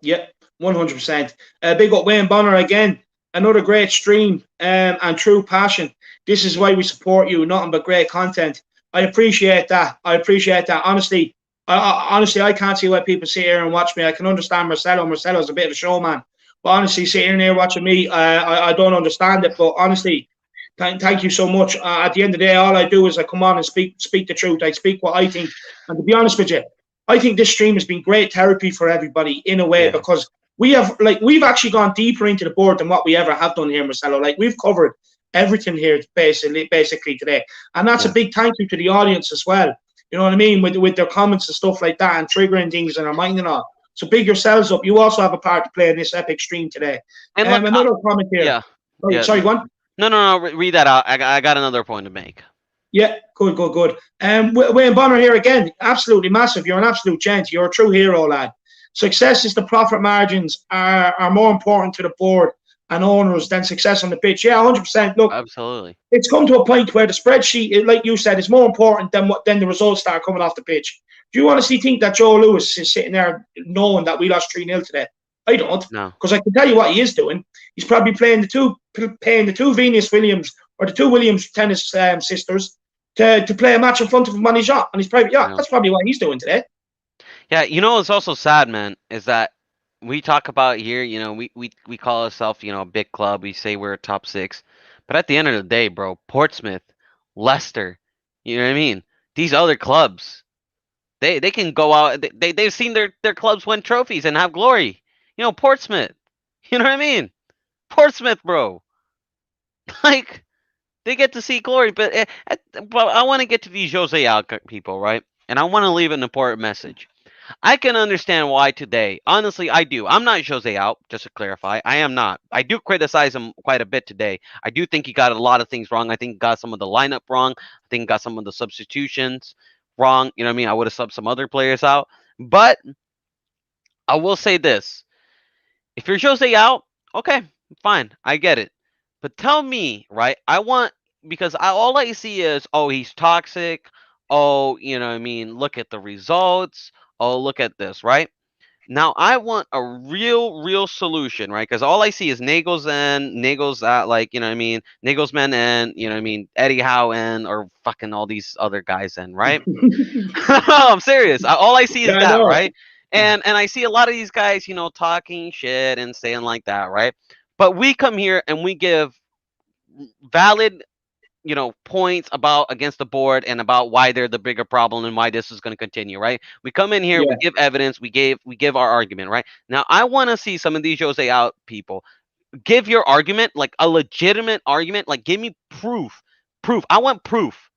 yeah, 100%. Big up Wayne Bonner again. Another great stream and true passion. This is why we support you. Nothing but great content. I appreciate that. I appreciate that. Honestly, honestly, I can't see why people sit here and watch me. I can understand Marcelo. Marcelo's a bit of a showman. But honestly, sitting here watching me, I don't understand it. But honestly, thank you so much. At the end of the day, all I do is I come on and speak the truth. I speak what I think. And to be honest with you, I think this stream has been great therapy for everybody in a way Yeah. because we've actually gone deeper into the board than what we ever have done here, Marcelo. Like we've covered everything here basically today, and that's a Yeah. big thank you to the audience as well. You know what I mean with their comments and stuff like that and triggering things in our mind and all. So big yourselves up. You also have a part to play in this epic stream today. And look, Another comment here. yeah, Sorry, yeah. sorry, go on. No. Read that out. I got another point to make. Yeah, good, good, good. Wayne Bonner here again. Absolutely massive. You're an absolute gent. You're a true hero, lad. Success is the profit margins are more important to the board and owners than success on the pitch. Yeah, 100%. Look, Absolutely. it's come to a point where the spreadsheet, like you said, is more important than the results start coming off the pitch. Do you honestly think that Joe Lewis is sitting there knowing that we lost 3-0 today? I don't, No. because I can tell you what he is doing. He's probably paying the two Venus Williams or the two Williams tennis sisters to play a match in front of him on his yacht, on his private yacht. No. That's probably what he's doing today. Yeah, what's also sad, man, is that we talk about here, we call ourselves, a big club. We say we're a top six. But at the end of the day, bro, Portsmouth, Leicester, you know what I mean? These other clubs, they can go out. They've seen their clubs win trophies and have glory. Portsmouth, you know what I mean? Portsmouth, bro. Like, they get to see glory. But I want to get to these Jose Alca people, right? And I want to leave an important message. I can understand why today. Honestly, I do. I'm not Jose out, just to clarify. I am not. I do criticize him quite a bit today. I do think he got a lot of things wrong. I think he got some of the lineup wrong. I think he got some of the substitutions wrong. You know what I mean? I would have subbed some other players out. But I will say this. If you're Jose out, okay, fine. I get it. But tell me, right? Because all I see is, oh, he's toxic. Oh, you know what I mean? Look at the results. Oh, look at this, right? Now I want a real solution, right? Because all I see is Nagels that, like, you know what I mean, Nagelsmann and, you know what I mean, Eddie Howe and, or fucking all these other guys in, right? I'm serious. All I see is Yeah, I that, know. right? And I see a lot of these guys, talking shit and saying like that, right? But we come here and we give valid, points about against the board and about why they're the bigger problem and why this is going to continue, right? We come in here, we Yeah, give evidence, we give our argument, right? Now I want to see some of these Jose out people give your argument, like a legitimate argument, like give me proof. I want proof,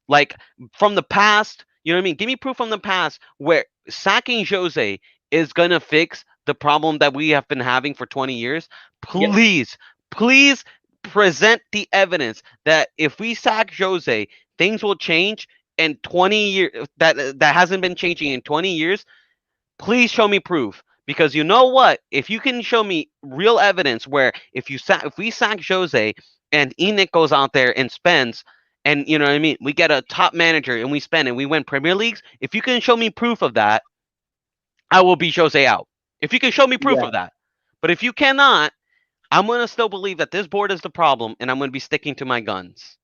like from the past. You know what I mean? Give me proof from the past where sacking Jose is gonna fix the problem that we have been having for 20 years. yeah, Please present the evidence that if we sack Jose, things will change in 20 years. That hasn't been changing in 20 years. Please show me proof. Because you know what? If you can show me real evidence where if we sack Jose and Enoch goes out there and spends, and you know what I mean, we get a top manager and we spend and we win Premier Leagues. If you can show me proof of that, I will be Jose out. If you can show me proof yeah, of that. But if you cannot, I'm gonna still believe that this board is the problem, and I'm gonna be sticking to my guns,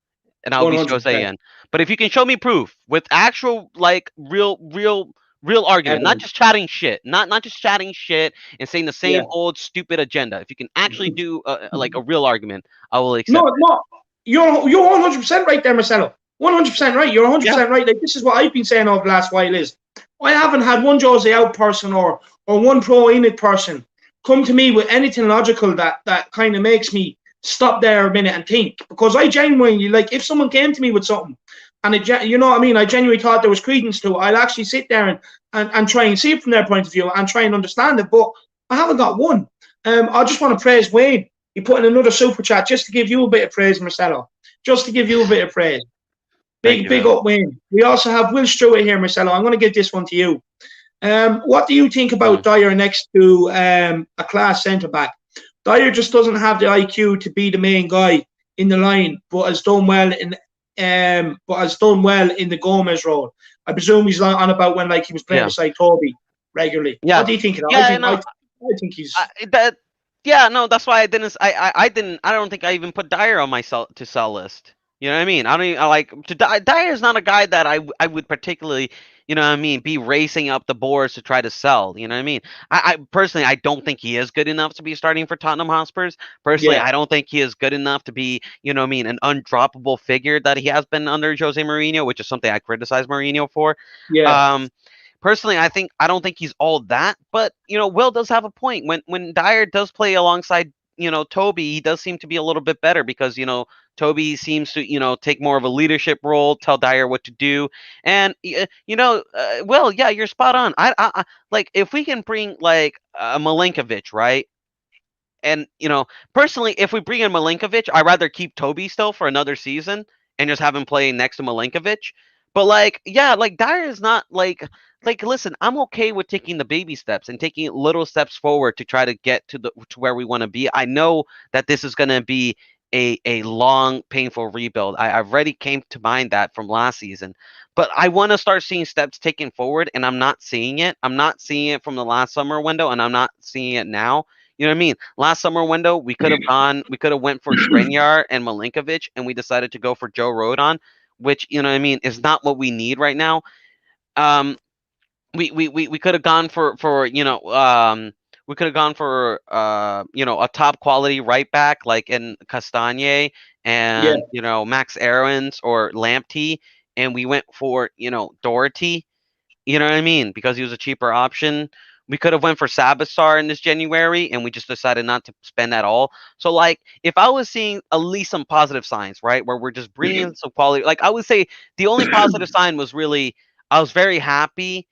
and I'll be Jose 100%. in. But if you can show me proof with actual, like, real argument, not Evidence. just chatting shit, not just chatting shit and saying the Yeah. same old stupid agenda. If you can actually do like a real argument, I will No, accept it. no, you're 100% right there, Marcelo. 100% right. You're Yeah. 100% right. Like this is what I've been saying over the last while is I haven't had one Jose out person or one pro in it person come to me with anything logical that kind of makes me stop there a minute and think. Because I genuinely, like, if someone came to me with something and you know what I mean, I genuinely thought there was credence to it, I'll actually sit there and try and see it from their point of view and try and understand it. But I haven't got one. I just want to praise Wayne. He put in another super chat just to give you a bit of praise, Marcelo. Just to give you a bit of praise. Thank you, Big man. up, Wayne. We also have Will Stewart here, Marcelo. I'm going to give this one to you. What do you think about Mm. Dyer next to a class centre back? Dyer just doesn't have the IQ to be the main guy in the line, but has done well in the Gomez role. I presume he's on about when like he was playing Yeah, beside Toby regularly. What yeah, do you think of that? yeah. No, I think he's that. Yeah, no, that's why I didn't. I didn't. I don't think I even put Dyer on my sell list. You know what I mean? I don't even, I like to Dyer is not a guy that I would particularly, you know what I mean, be racing up the boards to try to sell. You know what I mean? I personally I don't think he is good enough to be starting for Tottenham Hotspurs. Personally, yeah I don't think he is good enough to be, you know what I mean, an undroppable figure that he has been under Jose Mourinho, which is something I criticize Mourinho for. yeah Um, Personally, I don't think he's all that, but you know, Will does have a point. When Dyer does play alongside, you know, Toby, he does seem to be a little bit better because, you know, Toby seems to, you know, take more of a leadership role, tell Dyer what to do, and you know, Will, yeah, you're spot on. Like if we can bring like a Milinkovic, right? And you know, personally, if we bring in Milinkovic, I'd rather keep Toby still for another season and just have him play next to Milinkovic. But like, yeah, like Dyer is not like listen, I'm okay with taking the baby steps and taking little steps forward to try to get to where we want to be. I know that this is gonna be a long, painful rebuild. I've already came to mind that from last season. But I want to start seeing steps taken forward, and I'm not seeing it. I'm not seeing it from the last summer window, and I'm not seeing it now. You know what I mean? Last summer window, we could have went for Skriniar and Milinkovic, and we decided to go for Joe Rodon, which you know what I mean is not what we need right now. Um, we could have gone for you know we could have gone for you know a top quality right back like in Castagne yeah and you know Max Aarons or Lamptey, and we went for you know Doherty. You know what I mean? Because he was a cheaper option. We could have went for Sabassar in this January, and we just decided not to spend at all. So, like, if I was seeing at least some positive signs, right, where we're just bringing some quality, like I would say the only positive sign was really I was very happy.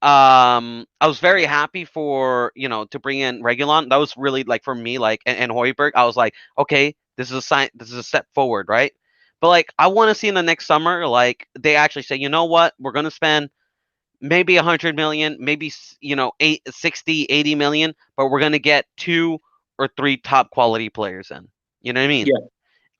I was very happy for you know to bring in Regulon. That was really like for me, like and Hoiberg. I was like, okay, this is a sign. This is a step forward, right? But like, I want to see in the next summer, like they actually say, you know what, we're gonna spend maybe 100 million, maybe you know 60, 80 million, but we're gonna get two or three top quality players in. You know what I mean? yeah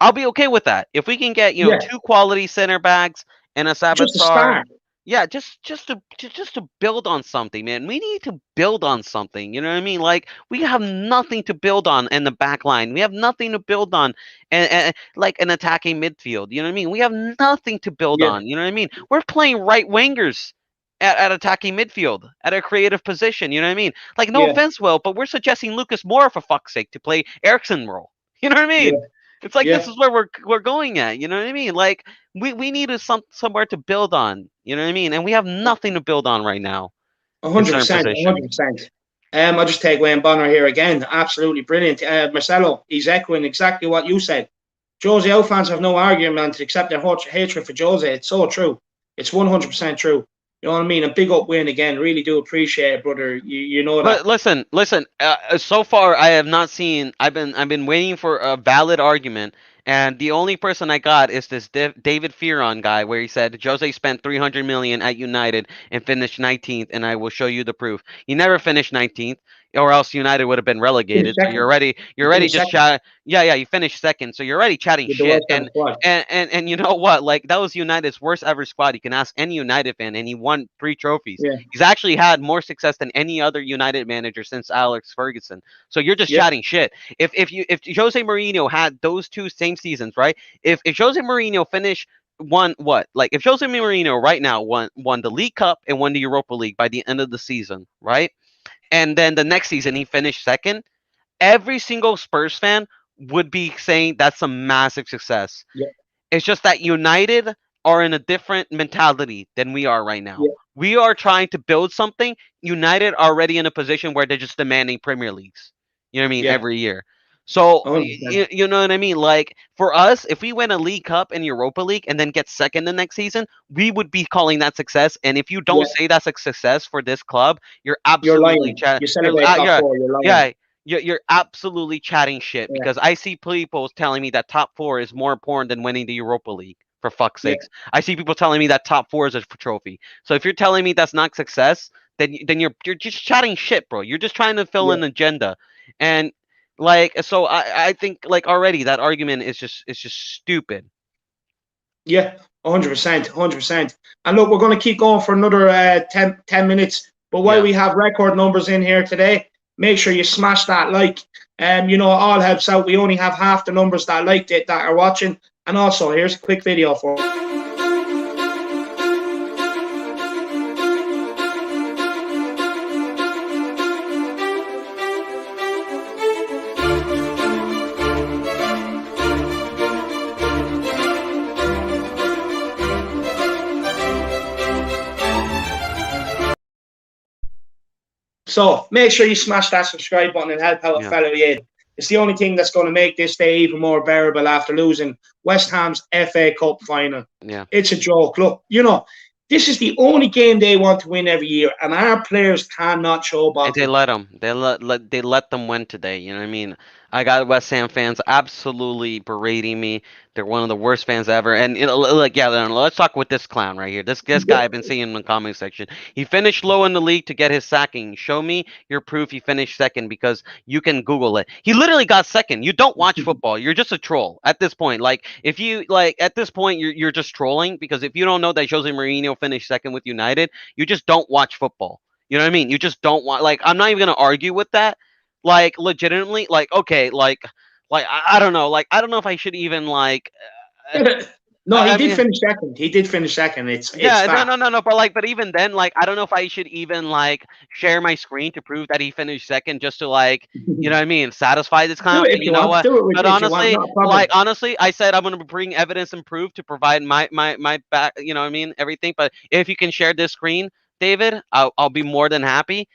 I'll be okay with that if we can get you know yeah. two quality center backs and a Just a Sabatsar. start. Yeah, just to build on something, man. We need to build on something. You know what I mean? Like we have nothing to build on in the back line. We have nothing to build on, and like an attacking midfield. You know what I mean? We have nothing to build Yeah on. You know what I mean? We're playing right wingers at attacking midfield at a creative position. You know what I mean? Like no yeah offense, Will, but we're suggesting Lucas Moura for fuck's sake to play Ericsson role. You know what I mean? yeah It's like this yeah. is where we're going at. You know what I mean? Like we need somewhere to build on. You know what I mean? And we have nothing to build on right now in certain 100%, positions. 100%. I just take Wayne Bonner here again. Absolutely brilliant. Marcelo, he's echoing exactly what you said. Jose out fans have no argument except their hatred for Jose. It's so true. It's 100% true. You know what I mean? A big up win again. Really do appreciate it, brother. You know that. But listen. So far, I have not seen. I've been waiting for a valid argument, and the only person I got is this David Fearon guy, where he said Jose spent 300 million at United and finished 19th, and I will show you the proof. He never finished 19th, or else United would have been Finish relegated. So second. you're You already finish just second chat. Yeah, you finished second, so you're already chatting with the shit. West Ham squad. And you know what? Like that was United's worst ever squad. You can ask any United fan, and he won 3 trophies. Yeah, He's actually had more success than any other United manager since Alex Ferguson. So you're just yeah, chatting shit. If Jose Mourinho had those two same seasons, right? If Jose Mourinho finished won what? Like if Jose Mourinho right now won the League Cup and won the Europa League by the end of the season, right? And then the next season he finished second, every single Spurs fan would be saying that's a massive success. yeah, It's just that United are in a different mentality than we are right now. yeah, We are trying to build something. United are already in a position where they're just demanding Premier Leagues. You know what I mean? Yeah. Every year. So 100%. you know what I mean? Like for us, if we win a League Cup and Europa League and then get second the next season, we would be calling that success. And if you don't Yeah. say that's a success for this club, you're You're absolutely lying. chat. You celebrate top You're four. You're lying. yeah. You're absolutely chatting shit Yeah. because I see people telling me that top four is more important than winning the Europa League. For fuck's Yeah. sakes, I see people telling me that top four is a trophy. So if you're telling me that's not success, then you're just chatting shit, bro. You're just trying to fill Yeah. an agenda, and like so I think like already that argument is just stupid. Yeah. 100%. 100%. And look, we're going to keep going for another 10 minutes. But while Yeah. we have record numbers in here today, make sure you smash that like. You know, it all helps out. We only have half the numbers that liked it that are watching. And also, here's a quick video for you. So make sure you smash that subscribe button and help out a Yeah. fellow Yale. It's the only thing that's going to make this day even more bearable after losing West Ham's FA Cup final. Yeah. It's a joke. Look, you know, this is the only game they want to win every year, and our players cannot show And they bottom. let them. They let them win today. You know what I mean? I got West Ham fans absolutely berating me. They're one of the worst fans ever. And like yeah, let's talk with this clown right here. This guy I've been seeing in the comment section. He finished low in the league to get his sacking. Show me your proof he finished second because you can Google it. He literally got second. You don't watch football. You're just a troll at this point. Like if you like at this point you're just trolling because if you don't know that Jose Mourinho finished second with United, you just don't watch football. You know what I mean? You just don't want like I'm not even gonna argue with that. Like legitimately, like okay, like I don't know, like I don't know if I should even like. Uh, No, he I did mean, finish second. He did finish second. It's yeah, fact. no, but even then, like I don't know if I should even like share my screen to prove that he finished second, just to like, you know what I mean, satisfy this Do clown. it But if you you know want. what? Do it But if you want. honestly, Not a problem. like honestly, I said I'm gonna bring evidence and proof to provide my back, you know what I mean, everything. But if you can share this screen, David, I'll be more than happy.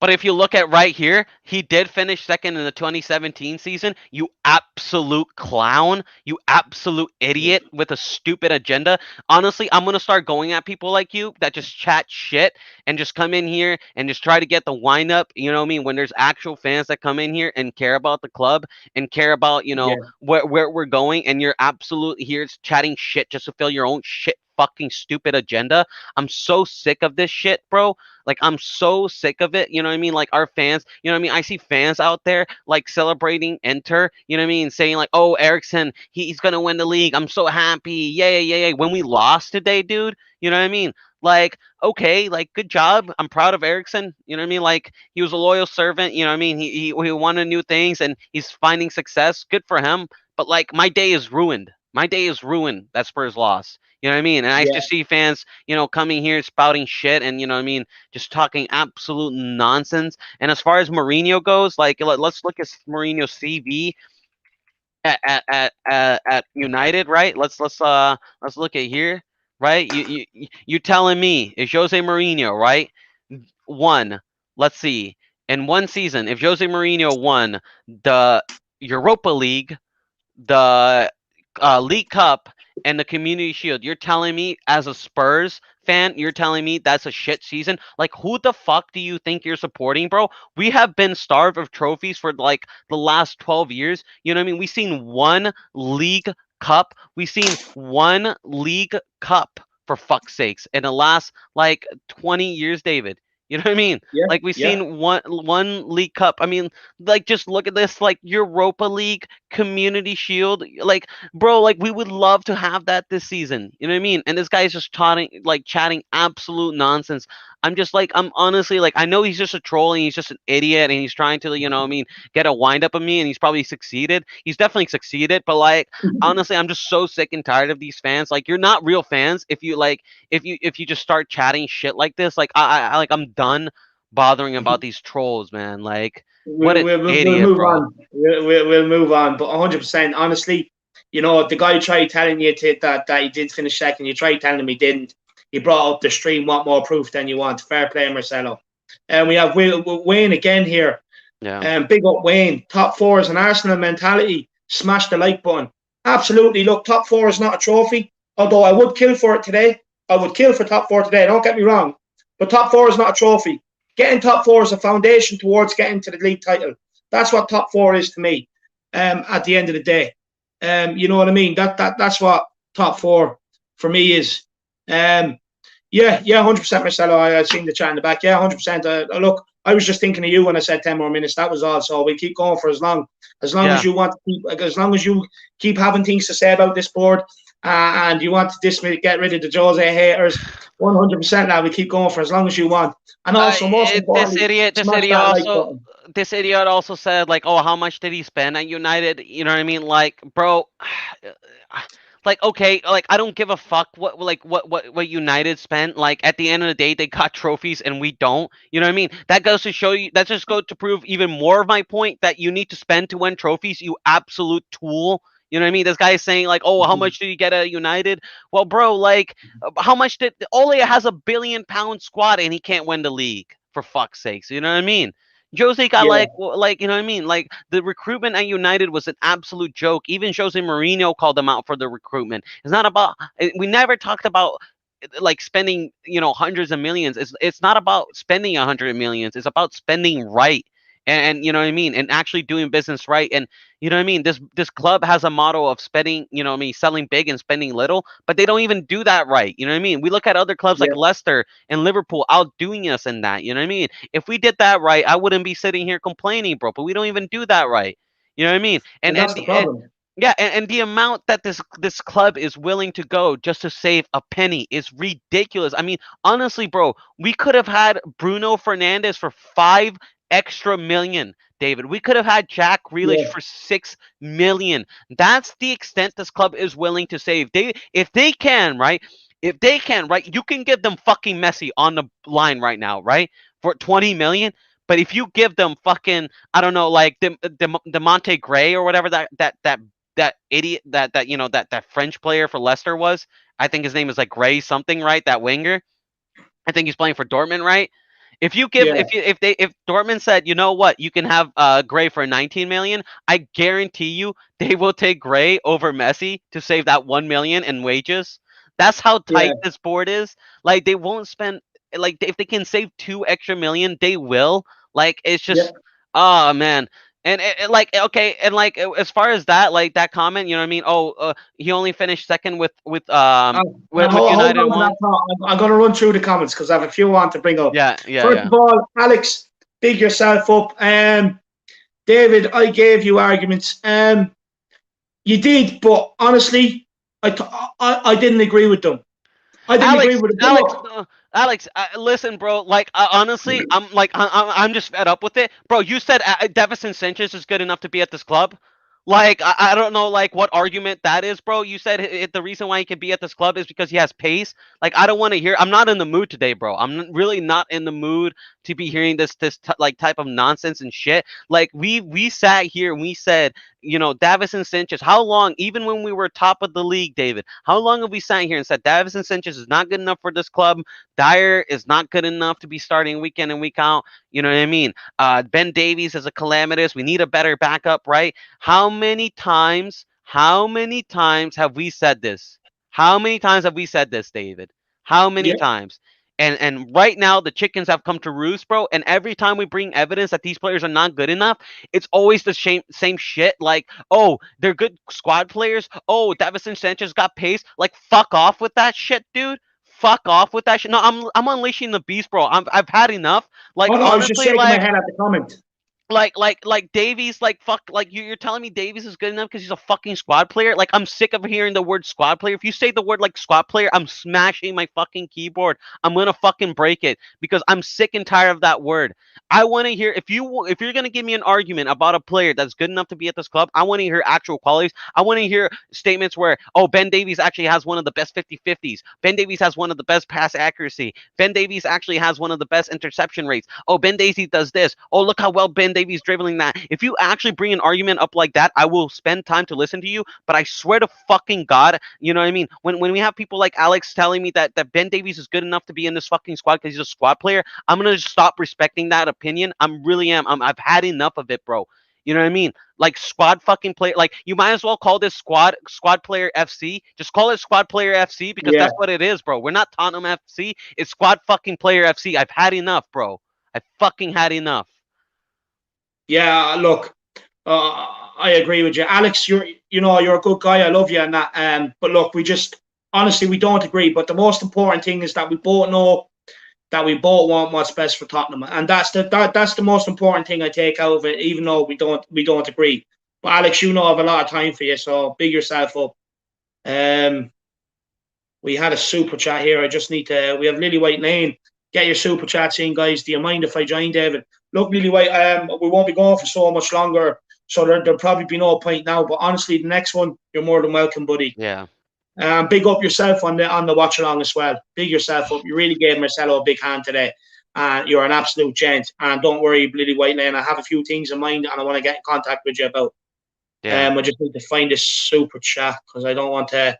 But if you look at right here, he did finish second in the 2017 season. You absolute clown. You absolute idiot with a stupid agenda. Honestly, I'm going to start going at people like you that just chat shit and just come in here and just try to get the wind up. You know what I mean? When there's actual fans that come in here and care about the club and care about, you know, Yeah. where we're going, and you're absolute here chatting shit just to fill your own shit fucking stupid agenda. I'm so sick of this shit, bro. Like I'm so sick of it. You know what I mean? Like our fans, you know what I mean? I see fans out there like celebrating enter, you know what I mean? Saying like, "Oh, Ericsson, he's going to win the league. I'm so happy. Yay, yay, yay." When we lost today, dude, you know what I mean? Like, okay, like good job. I'm proud of Ericsson. You know what I mean? Like he was a loyal servant, you know what I mean? He wanted new things and he's finding success. Good for him. But like my day is ruined. My day is ruined. That Spurs lost. You know what I mean? And I Yeah. just see fans, you know, coming here spouting shit and you know what I mean, just talking absolute nonsense. And as far as Mourinho goes, like let's look at Mourinho's CV at United, right? Let's look at here, right? You telling me is Jose Mourinho, right? One, let's see, in one season, if Jose Mourinho won the Europa League, the League Cup, and the Community Shield. You're telling me, as a Spurs fan, you're telling me that's a shit season? Like, who the fuck do you think you're supporting, bro? We have been starved of trophies for like the last 12 years. You know what I mean? We've seen one League Cup. We've seen one League Cup, for fuck's sakes, in the last like 20 years, David. You know what I mean? Yeah. Like we've Yeah. seen one League Cup. I mean, like just look at this, like Europa League, Community Shield, like bro, like we would love to have that this season. You know what I mean? And this guy is just chatting absolute nonsense. I'm just like, I'm honestly like, I know he's just a troll and he's just an idiot and he's trying to, you know what I mean, get a wind up of me and he's probably succeeded. He's definitely succeeded, but like, honestly, I'm just so sick and tired of these fans. Like, you're not real fans if you like, if you just start chatting shit like this. Like, like, I'm done bothering about these trolls, man. Like, what an We'll idiot, move bro. on. We'll move on. But 100%, honestly, you know, the guy tried telling you that he did finish second. You tried telling him he didn't. He brought up the stream. What more proof than you want? Fair play, Marcelo. And we have Wayne again here. Yeah. Big up Wayne. Top four is an Arsenal mentality. Smash the like button. Absolutely. Look, top four is not a trophy. Although I would kill for it today. I would kill for top four today. Don't get me wrong. But top four is not a trophy. Getting top four is a foundation towards getting to the league title. That's what top four is to me. At the end of the day, you know what I mean. That's what top four for me is. Yeah, 100%, Marcelo. I've seen the chat in the back. Yeah, 100%. Look, I was just thinking of you when I said 10 more minutes. That was all. So we keep going for as long as Yeah. you want to keep, as long as you keep having things to say about this board, and you want to get rid of the Jose haters. 100%. Now we keep going for as long as you want. And also, most This importantly, idiot, smash that like button. this idiot also said like, oh, how much did he spend at United? You know what I mean? Like, bro, like, okay, like I don't give a fuck what United spent. Like at the end of the day, they got trophies and we don't. You know what I mean? That goes to show you. That just goes to prove even more of my point that you need to spend to win trophies. You absolute tool. You know what I mean? This guy is saying like, "Oh, how much did you get at United?" Well, bro, like, how much did Ole has £1 billion squad and he can't win the league for fuck's sakes? You know what I mean? Jose got Yeah, like you know what I mean? Like the recruitment at United was an absolute joke. Even Jose Mourinho called them out for the recruitment. It's not about. We never talked about like spending hundreds of millions. It's not about spending 100 millions. It's about spending right. And you know what I mean, and actually doing business right, and you know what I mean. This club has a motto of spending, you know what I mean, selling big and spending little, but they don't even do that right. You know what I mean. We look at other clubs like yeah, Leicester and Liverpool outdoing us in that. You know what I mean. If we did that right, I wouldn't be sitting here complaining, bro. But we don't even do that right. You know what I mean. and that's the problem. Yeah, and the amount that this club is willing to go just to save a penny is ridiculous. I mean, honestly, bro, we could have had Bruno Fernandes for 5 extra million, David. We could have had Jack Grealish Yeah, for 6 million. That's the extent this club is willing to save. If they can, right? If they can, right? You can give them fucking Messi on the line right now, right? For 20 million. But if you give them fucking, I don't know, like the Monte Gray or whatever that idiot that French player for Leicester was. I think his name is like Gray something, right? That winger. I think he's playing for Dortmund, right? If you give yeah, if Dortmund said, you know what, you can have Gray for 19 million, I guarantee you they will take Gray over Messi to save that 1 million in wages. That's how yeah, tight this board is. Like they won't spend like if they can save 2 extra million, they will. Like it's yeah, just oh man. And like okay, and like as far as that, like that comment, you know what I mean? Oh, he only finished second with Hold United on to one. that thought. I'm going to run through the comments because I have a few I want to bring up. Yeah, yeah, First yeah. of all, Alex, big yourself up. David, I gave you arguments. You did, but honestly, I didn't agree with them. I didn't agree Alex, with it. But Alex, look, Alex, listen, bro. Like, honestly, I'm just fed up with it, bro. You said Davison Sanchez is good enough to be at this club. Like, I don't know, like, what argument that is, bro. You said the reason why he can be at this club is because he has pace. Like, I don't want to hear. I'm not in the mood today, bro. Really not in the mood to be hearing like type of nonsense and shit. Like, we sat here and we said, Davison Sanchez. How long? Even when we were top of the league, David. How long have we sat here and said Davison Sanchez is not good enough for this club? Dyer is not good enough to be starting week in and week out. You know what I mean? Ben Davies is a calamitous. We need a better backup, right? How many times? How many times have we said this? How many times have we said this, David? How many yeah, times? And right now the chickens have come to roost, bro. And every time we bring evidence that these players are not good enough, it's always the same shit. Like, oh, they're good squad players. Oh, Davison Sanchez got pace. Like, fuck off with that shit, dude. Fuck off with that shit. No, I'm unleashing the beast, bro. I've had enough. Like hold on, I was just honestly, shaking my head at the comment. like Davies, like fuck, like you're telling me Davies is good enough because he's a fucking squad player. Like I'm sick of hearing the word squad player. If you say the word like squad player, I'm smashing my fucking keyboard. I'm gonna fucking break it because I'm sick and tired of that word. I want to hear if you're gonna give me an argument about a player that's good enough to be at this club. I want to hear actual qualities. I want to hear statements where Ben Davies actually has one of the best 50-50s. Ben Davies has one of the best pass accuracy. Ben Davies actually has one of the best interception rates. Oh, Ben Davies does this. Oh, look how well Ben Davies Davies dribbling that. If you actually bring an argument up like that, I will spend time to listen to you. But I swear to fucking God, you know what I mean? When we have people like Alex telling me that Ben Davies is good enough to be in this fucking squad because he's a squad player, I'm gonna just stop respecting that opinion. I've had enough of it, bro. You know what I mean? Like squad fucking player. Like you might as well call this squad player FC. Just call it squad player FC because Yeah, that's what it is, bro. We're not Tottenham FC. It's squad fucking player FC. I've had enough, bro. I fucking had enough. yeah. Look, I agree with you, Alex. You're a good guy. I love you and that. But look, we just honestly we don't agree. But the most important thing is that we both know that we both want what's best for Tottenham, and that's the most important thing I take out of it. Even though we don't agree. But Alex, I have a lot of time for you, so big yourself up. Um, we had a super chat here. I just need to. We have Lily White Lane. Get your super chats in, guys. Do you mind if I join, David? Look, Lily White. We won't be going for so much longer, so there'll probably be no point now. But honestly, the next one, you're more than welcome, buddy. Yeah. Big up yourself on the watch along as well. Big yourself up. You really gave Marcelo a big hand today. You're an absolute gent. And don't worry, Lily White Lane. I have a few things in mind, and I want to get in contact with you about. Yeah. I just need to find this super chat because I don't want to.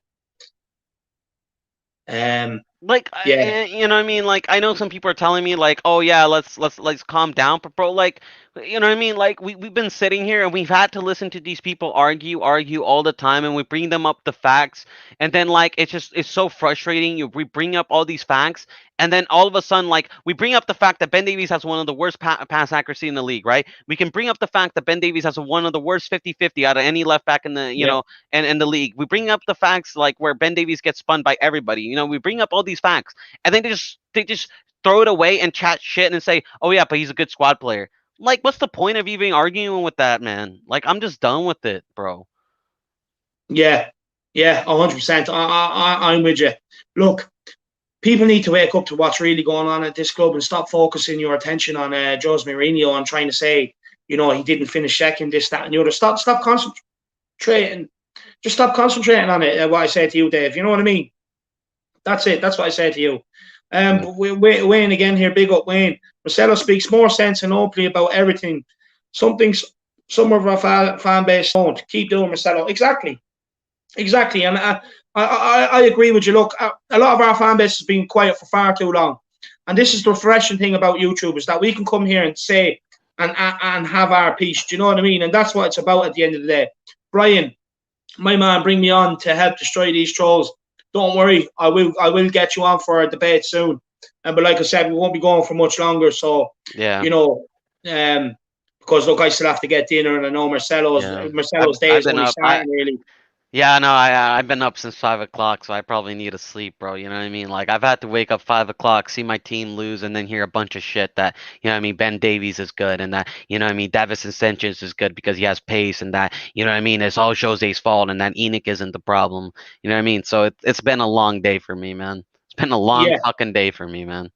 Like, Yeah, you know what I mean? Like, I know some people are telling me like, oh yeah, let's calm down, but bro, like, you know what I mean? Like, we've been sitting here and we've had to listen to these people argue all the time, and we bring them up the facts, and then like it's so frustrating. We bring up all these facts, and then all of a sudden, like, we bring up the fact that Ben Davies has one of the worst pass accuracy in the league, right? We can bring up the fact that Ben Davies has one of the worst 50-50 out of any left back in the, you yeah, know, and the league. We bring up the facts like where Ben Davies gets spun by everybody. You know, we bring up all these facts, and then they just throw it away and chat shit and say, "Oh yeah, but he's a good squad player." Like, what's the point of even arguing with that, man? Like, I'm just done with it, bro. yeah, yeah. 100%. I'm with you. Look, people need to wake up to what's really going on at this club and stop focusing your attention on Jose Mourinho and trying to say, he didn't finish second, this, that, and the other. Stop concentrating. Just stop concentrating on it. What I said to you, Dave. You know what I mean? That's it. That's what I said to you. Yeah. But Wayne again here. Big up, Wayne. Marcelo speaks more sense and openly about everything. Some things some of our fan base don't. Keep doing, Marcelo. Exactly. Exactly. And I agree with you. Look, a lot of our fan base has been quiet for far too long. And this is the refreshing thing about YouTube is that we can come here and say and have our piece. Do you know what I mean? And that's what it's about at the end of the day. Brian, my man, bring me on to help destroy these trolls. Don't worry, I will get you on for a debate soon. But like I said, we won't be going for much longer. So, Yeah. you know, because look, I still have to get dinner, and I know Marcelo's Yeah. Marcelo's day I've is been only up. starting really. Yeah, no, I've been up since 5 o'clock, so I probably need to sleep, bro. You know what I mean? Like, I've had to wake up 5 o'clock, see my team lose, and then hear a bunch of shit that, you know what I mean, Ben Davies is good, and that, you know what I mean, Davison Sanchez is good because he has pace, and that, you know what I mean, it's all Jose's fault, and that Enoch isn't the problem. You know what I mean? So it's been a long day for me, man. It's been a long Yeah. fucking day for me, man.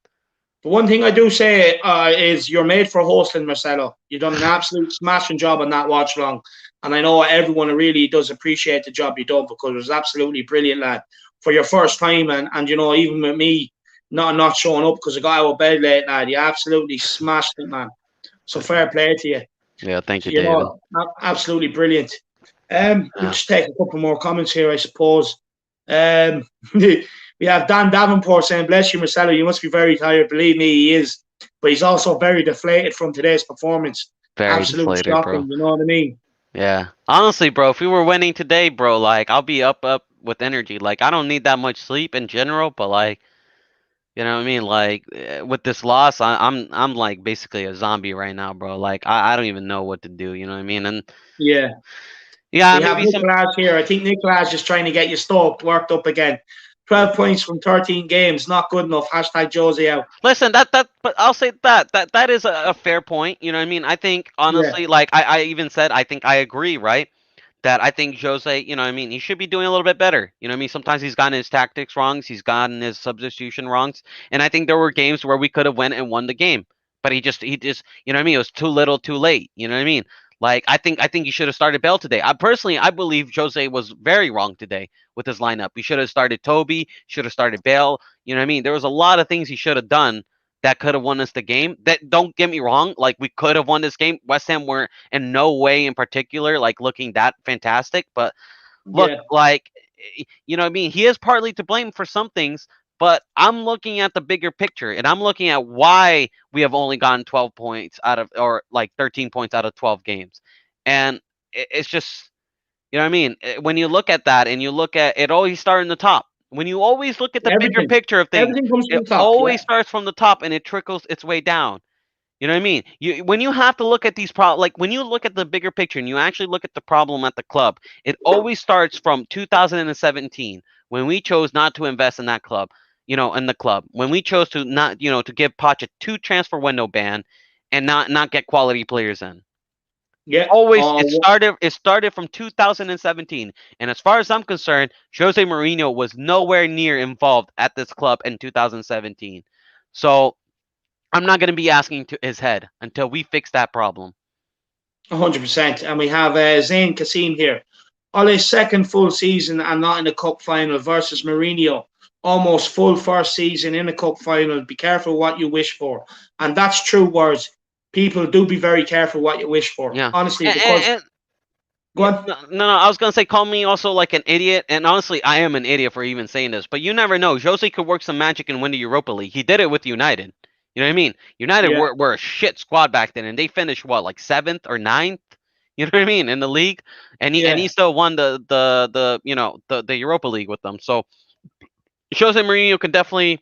The one thing I do say is you're made for hosting, Marcelo. You've done an absolute smashing job on that watch long. And I know everyone really does appreciate the job you done because it was absolutely brilliant, lad. For your first time, and even with me not showing up because I got out of bed late, lad, you absolutely smashed it, man. So fair play to you. Yeah, thank you, You David. know, absolutely brilliant. We'll Yeah. just take a couple more comments here, I suppose. We have Dan Davenport saying, "Bless you, Marcelo. You must be very tired. Believe me, he is. But he's also very deflated from today's performance. Very Absolute deflated, bro. shocking. You know what I mean?" Yeah. Honestly, bro, if we were winning today, bro, like, I'll be up with energy. Like, I don't need that much sleep in general, but like, you know what I mean? Like, with this loss, I'm like basically a zombie right now, bro. Like, I don't even know what to do. You know what I mean? And Yeah. yeah, We have maybe some. Nicolas here. I think Nicolas is trying to get you stoked, worked up again. 12 points from 13 games. Not good enough. Hashtag Josie out. Listen, but I'll say that is a fair point. You know what I mean? I think Yeah. honestly, like I even said, I think I agree, right? That I think Jose, you know what I mean, he should be doing a little bit better. You know what I mean? Sometimes he's gotten his tactics wrongs, he's gotten his substitution wrongs, and I think there were games where we could have went and won the game, but he just, you know what I mean? It was too little, too late. You know what I mean? Like I think he should have started Bell today. I believe Jose was very wrong today with his lineup. He should have started Toby, should have started Bell. You know what I mean? There was a lot of things he should have done that could have won us the game. That don't get me wrong, like we could have won this game. West Ham weren't in no way in particular like looking that fantastic, but look, Yeah, like you know what I mean, he is partly to blame for some things, but I'm looking at the bigger picture and I'm looking at why we have only gotten 12 points out of or like 13 points out of 12 games. And it's just you know what I mean? When you look at that and you look at it always start in the top. When you always look at the bigger everything. picture of things, Everything comes it from the top. Yeah, always starts from the top and it trickles its way down. You know what I mean? You when you have to look at these like when you look at the bigger picture and you actually look at the problem at the club, it always starts from 2017 when we chose not to invest in that club, in the club. When we chose to not, to give Poch a two transfer window ban and not get quality players in. yeah. Always it started from 2017. And as far as I'm concerned, Jose Mourinho was nowhere near involved at this club in 2017. So I'm not going to be asking to his head until we fix that problem. 100%. And we have Zayn Kassim here. Ole's second full season and not in a cup final versus Mourinho. Almost full first season in a cup final. Be careful what you wish for. And that's true words. People do be very careful what you wish for. Yeah. Honestly, And, because and, go yeah, on. no, I was gonna say call me also like an idiot, and honestly, I am an idiot for even saying this. But you never know. Jose could work some magic and win the Europa League. He did it with United. You know what I mean? United Yeah, were a shit squad back then, and they finished what like seventh or ninth. You know what I mean in the league, and he yeah. still won the Europa League with them. So Jose Mourinho could definitely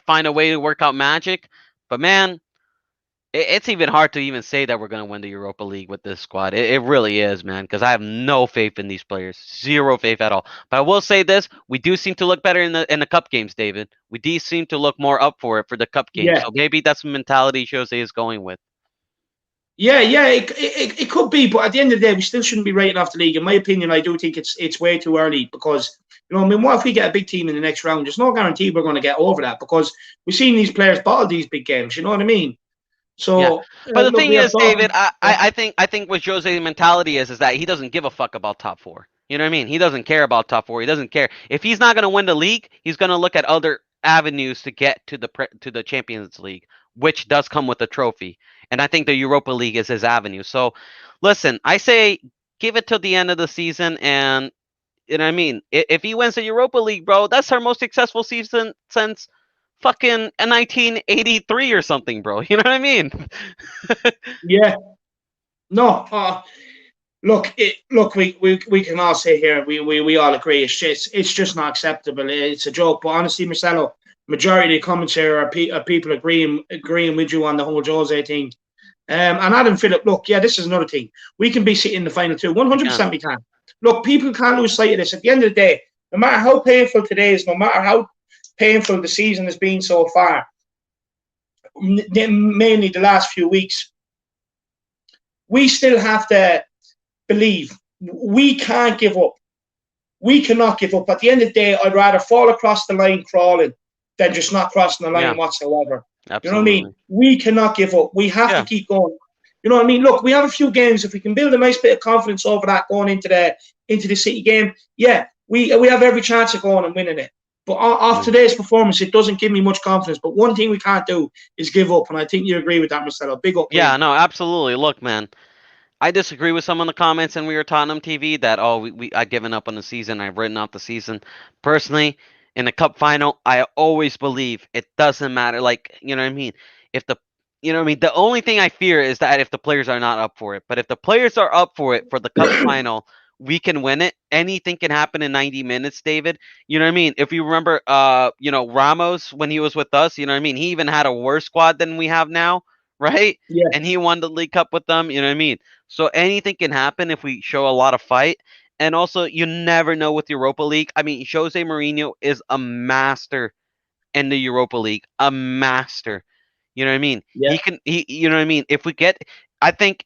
find a way to work out magic. But man, it's even hard to even say that we're going to win the Europa League with this squad. It really is, man, because I have no faith in these players. Zero faith at all. But I will say this, we do seem to look better in the cup games, David. We do seem to look more up for it for the cup games. Yeah, So maybe that's the mentality Jose is going with. yeah. It could be, but at the end of the day, we still shouldn't be writing off the league. In my opinion, I do think it's way too early because I mean, what if we get a big team in the next round? There's no guarantee we're going to get over that because we've seen these players bottle these big games. You know what I mean? Yeah. So But the look, thing we have is, David, Dortmund. Yeah, I think what Jose's mentality is that he doesn't give a fuck about top four. You know what I mean? He doesn't care about top four. He doesn't care if he's not going to win the league. He's going to look at other avenues to get to the Champions League, which does come with a trophy. And I think the Europa League is his avenue. So, listen, I say give it till the end of the season, and you know what I mean. If he wins the Europa League, bro, that's our most successful season since fucking 1983 or something, bro. You know what I mean? yeah. No, look. We can all say here. We all agree. It's just not acceptable. It's a joke. But honestly, Marcelo, majority of the comments here are people agreeing with you on the whole Jose thing. And Adam Phillip, look, yeah, this is another thing. We can be sitting in the final two. We can. 100% we can. Look, people can't lose sight of this. At the end of the day, no matter how painful today is, no matter how painful the season has been so far, mainly the last few weeks, we still have to believe. We can't give up. We cannot give up. At the end of the day, I'd rather fall across the line crawling than just not crossing the Yeah, line whatsoever. You know what I mean? absolutely. We cannot give up. We have to Yeah. keep going. You know what I mean? Look, we have a few games. If we can build a nice bit of confidence over that going into the City game, yeah, we have every chance of going and winning it. But off Mm. today's performance, it doesn't give me much confidence. But one thing we can't do is give up, and I think you agree with that, Marcelo. Big up, Yeah, Green. no, absolutely. Look, man, I disagree with some of the comments and we were Tottenham TV that I've given up on the season. I've written off the season. Personally, in the cup final, I always believe it doesn't matter. Like you know what I mean. If the you know what I mean. The only thing I fear is that if the players are not up for it. But if the players are up for it for the cup final, we can win it. Anything can happen in 90 minutes, David. You know what I mean? If you remember, Ramos when he was with us, you know what I mean. He even had a worse squad than we have now, right? Yeah, And he won the League Cup with them. You know what I mean? So anything can happen if we show a lot of fight. And also, you never know with Europa League. I mean, Jose Mourinho is a master in the Europa League, a master. You know what I mean? yeah, You know what I mean? I think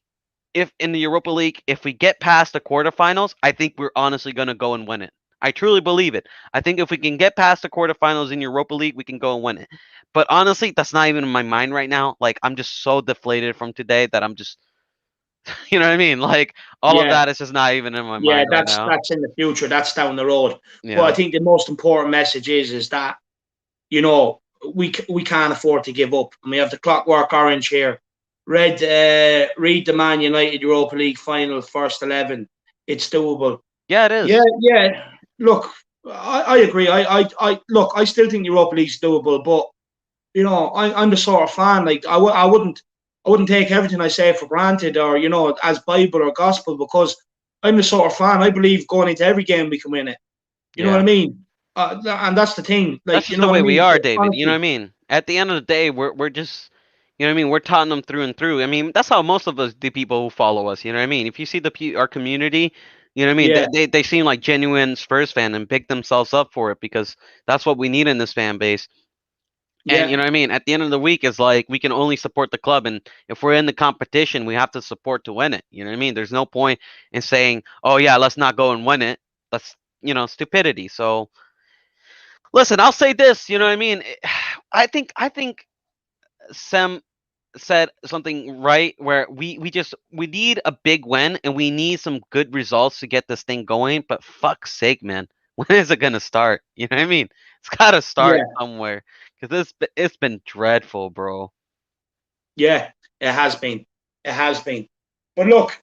if in the Europa League, if we get past the quarterfinals, I think we're honestly going to go and win it. I truly believe it. I think if we can get past the quarterfinals in Europa League, we can go and win it. But honestly, that's not even in my mind right now. Like, I'm just so deflated from today that I'm just, you know what I mean? Like, all of yeah. that is just not even in my Yeah, mind right that's now. that's in the future. That's down the road. But I Yeah. think the most important message is that you know we can't afford to give up. And we have the Clockwork Orange here. Read the Man United Europa League final first 11. It's doable. Yeah, it Yeah, is. yeah. Look, I agree. I look. I still think Europa League's doable, but I'm the sort of fan like I wouldn't take everything I say for granted or as Bible or gospel because I'm the sort of fan. I believe going into every game we can win it. You know what I Yeah. mean? And that's the thing. That's Like, you just know the what I way we mean? are, So, David. You know what I honestly, mean? At the end of the day, we're just, you know what I mean? We're Tottenham through and through. I mean, that's how most of us, the people who follow us, you know what I mean? If you see our community, you know what I mean? yeah, They seem like genuine Spurs fan and pick themselves up for it because that's what we need in this fan base. And yeah, you know what I mean? At the end of the week, it's like we can only support the club, and if we're in the competition, we have to support to win it. You know what I mean? There's no point in saying, "Oh yeah, let's not go and win it." That's stupidity. So listen, I'll say this. You know what I mean? I think Sam said something right where we need a big win and we need some good results to get this thing going. But fuck's sake, man, when is it gonna start? You know what I mean? It's gotta start yeah. somewhere because it's been dreadful, bro. Yeah, it has been. It has been. But look,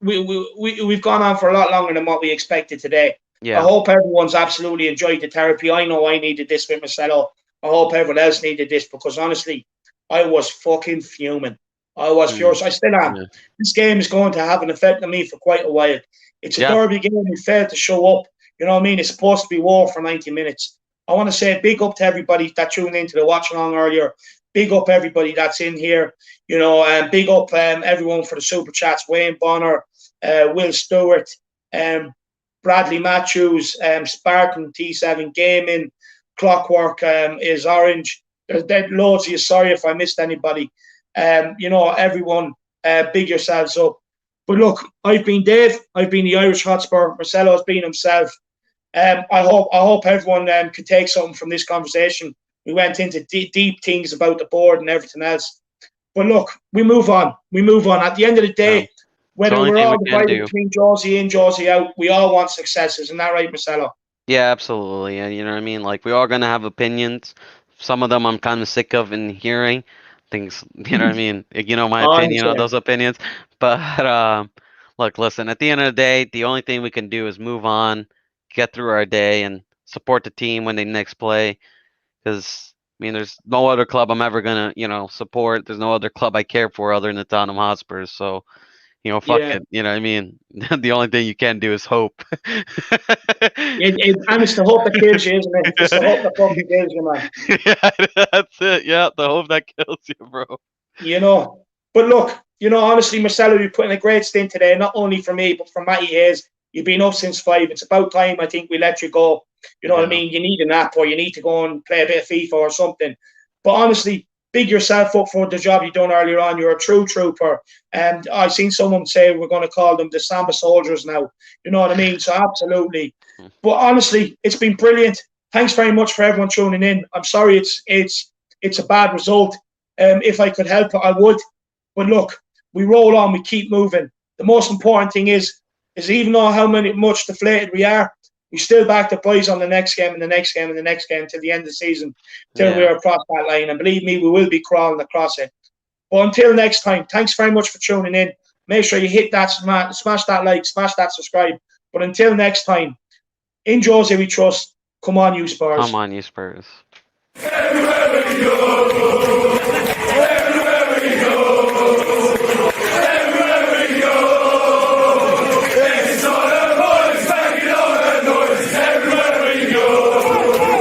we've gone on for a lot longer than what we expected today. I Yeah. hope everyone's absolutely enjoyed the therapy. I know I needed this with Marcelo. I hope everyone else needed this because honestly, I was fucking fuming. I was Mm, furious. I still am. yeah. This game is going to have an effect on me for quite a while. It's a Yeah. derby game. We failed to show up. You know what I mean? It's supposed to be war for 90 minutes. I want to say big up to everybody that tuned into the watch along earlier. Big up everybody that's in here, and big up everyone for the super chats. Wayne Bonner, Will Stewart, um, Bradley Matthews, Spartan T7 Gaming, Clockwork is Orange. There's loads of you. Sorry if I missed anybody. Everyone, big yourselves up. But look, I've been Dave. I've been the Irish Hotspur. Marcelo's been himself. I hope everyone could take something from this conversation. We went into deep things about the board and everything else. But look, we move on. We move on. At the end of the Yeah. day, It's the whether only we're thing all we can divided do. between Josie in, Josie out, we all want success. Isn't that right, Marcelo? Yeah, absolutely. And you know what I mean? Like we are gonna have opinions. Some of them I'm kind of sick of in hearing things. You know what I mean? My Oh, I'm opinion on saying. those opinions. But look, listen. At the end of the day, the only thing we can do is move on, get through our day, and support the team when they next play. Because I mean, there's no other club I'm ever gonna support. There's no other club I care for other than the Tottenham Hotspurs. So fuck Yeah. it. You know what I mean? The only thing you can do is hope. And it's the hope that kills you, isn't it? It's the hope that fucking kills you, man. Yeah, that's it. Yeah, the hope that kills you, bro. you know. But look, honestly, Marcelo, you put in a great stint today, not only for me, but for Matty Hayes. You've been up since 5. It's about time, I think, we let you go. You know what I Yeah. mean? You need a nap or you need to go and play a bit of FIFA or something. But honestly, big yourself up for the job you done earlier on. You're a true trooper. And I've seen someone say we're going to call them the Samba soldiers now. You know what I mean? So absolutely. But honestly, it's been brilliant. Thanks very much for everyone tuning in. I'm sorry it's a bad result. If I could help it, I would. But look, we roll on, we keep moving. The most important thing is even though how much deflated we are, we still back the boys on the next game and the next game and the next game till the end of the season, till Yeah. we're across that line. And believe me, we will be crawling across it. But until next time, thanks very much for tuning in. Make sure you hit that smash that like, smash that subscribe. But until next time, in Jose we trust. Come on, you Come Spurs. on, you Spurs.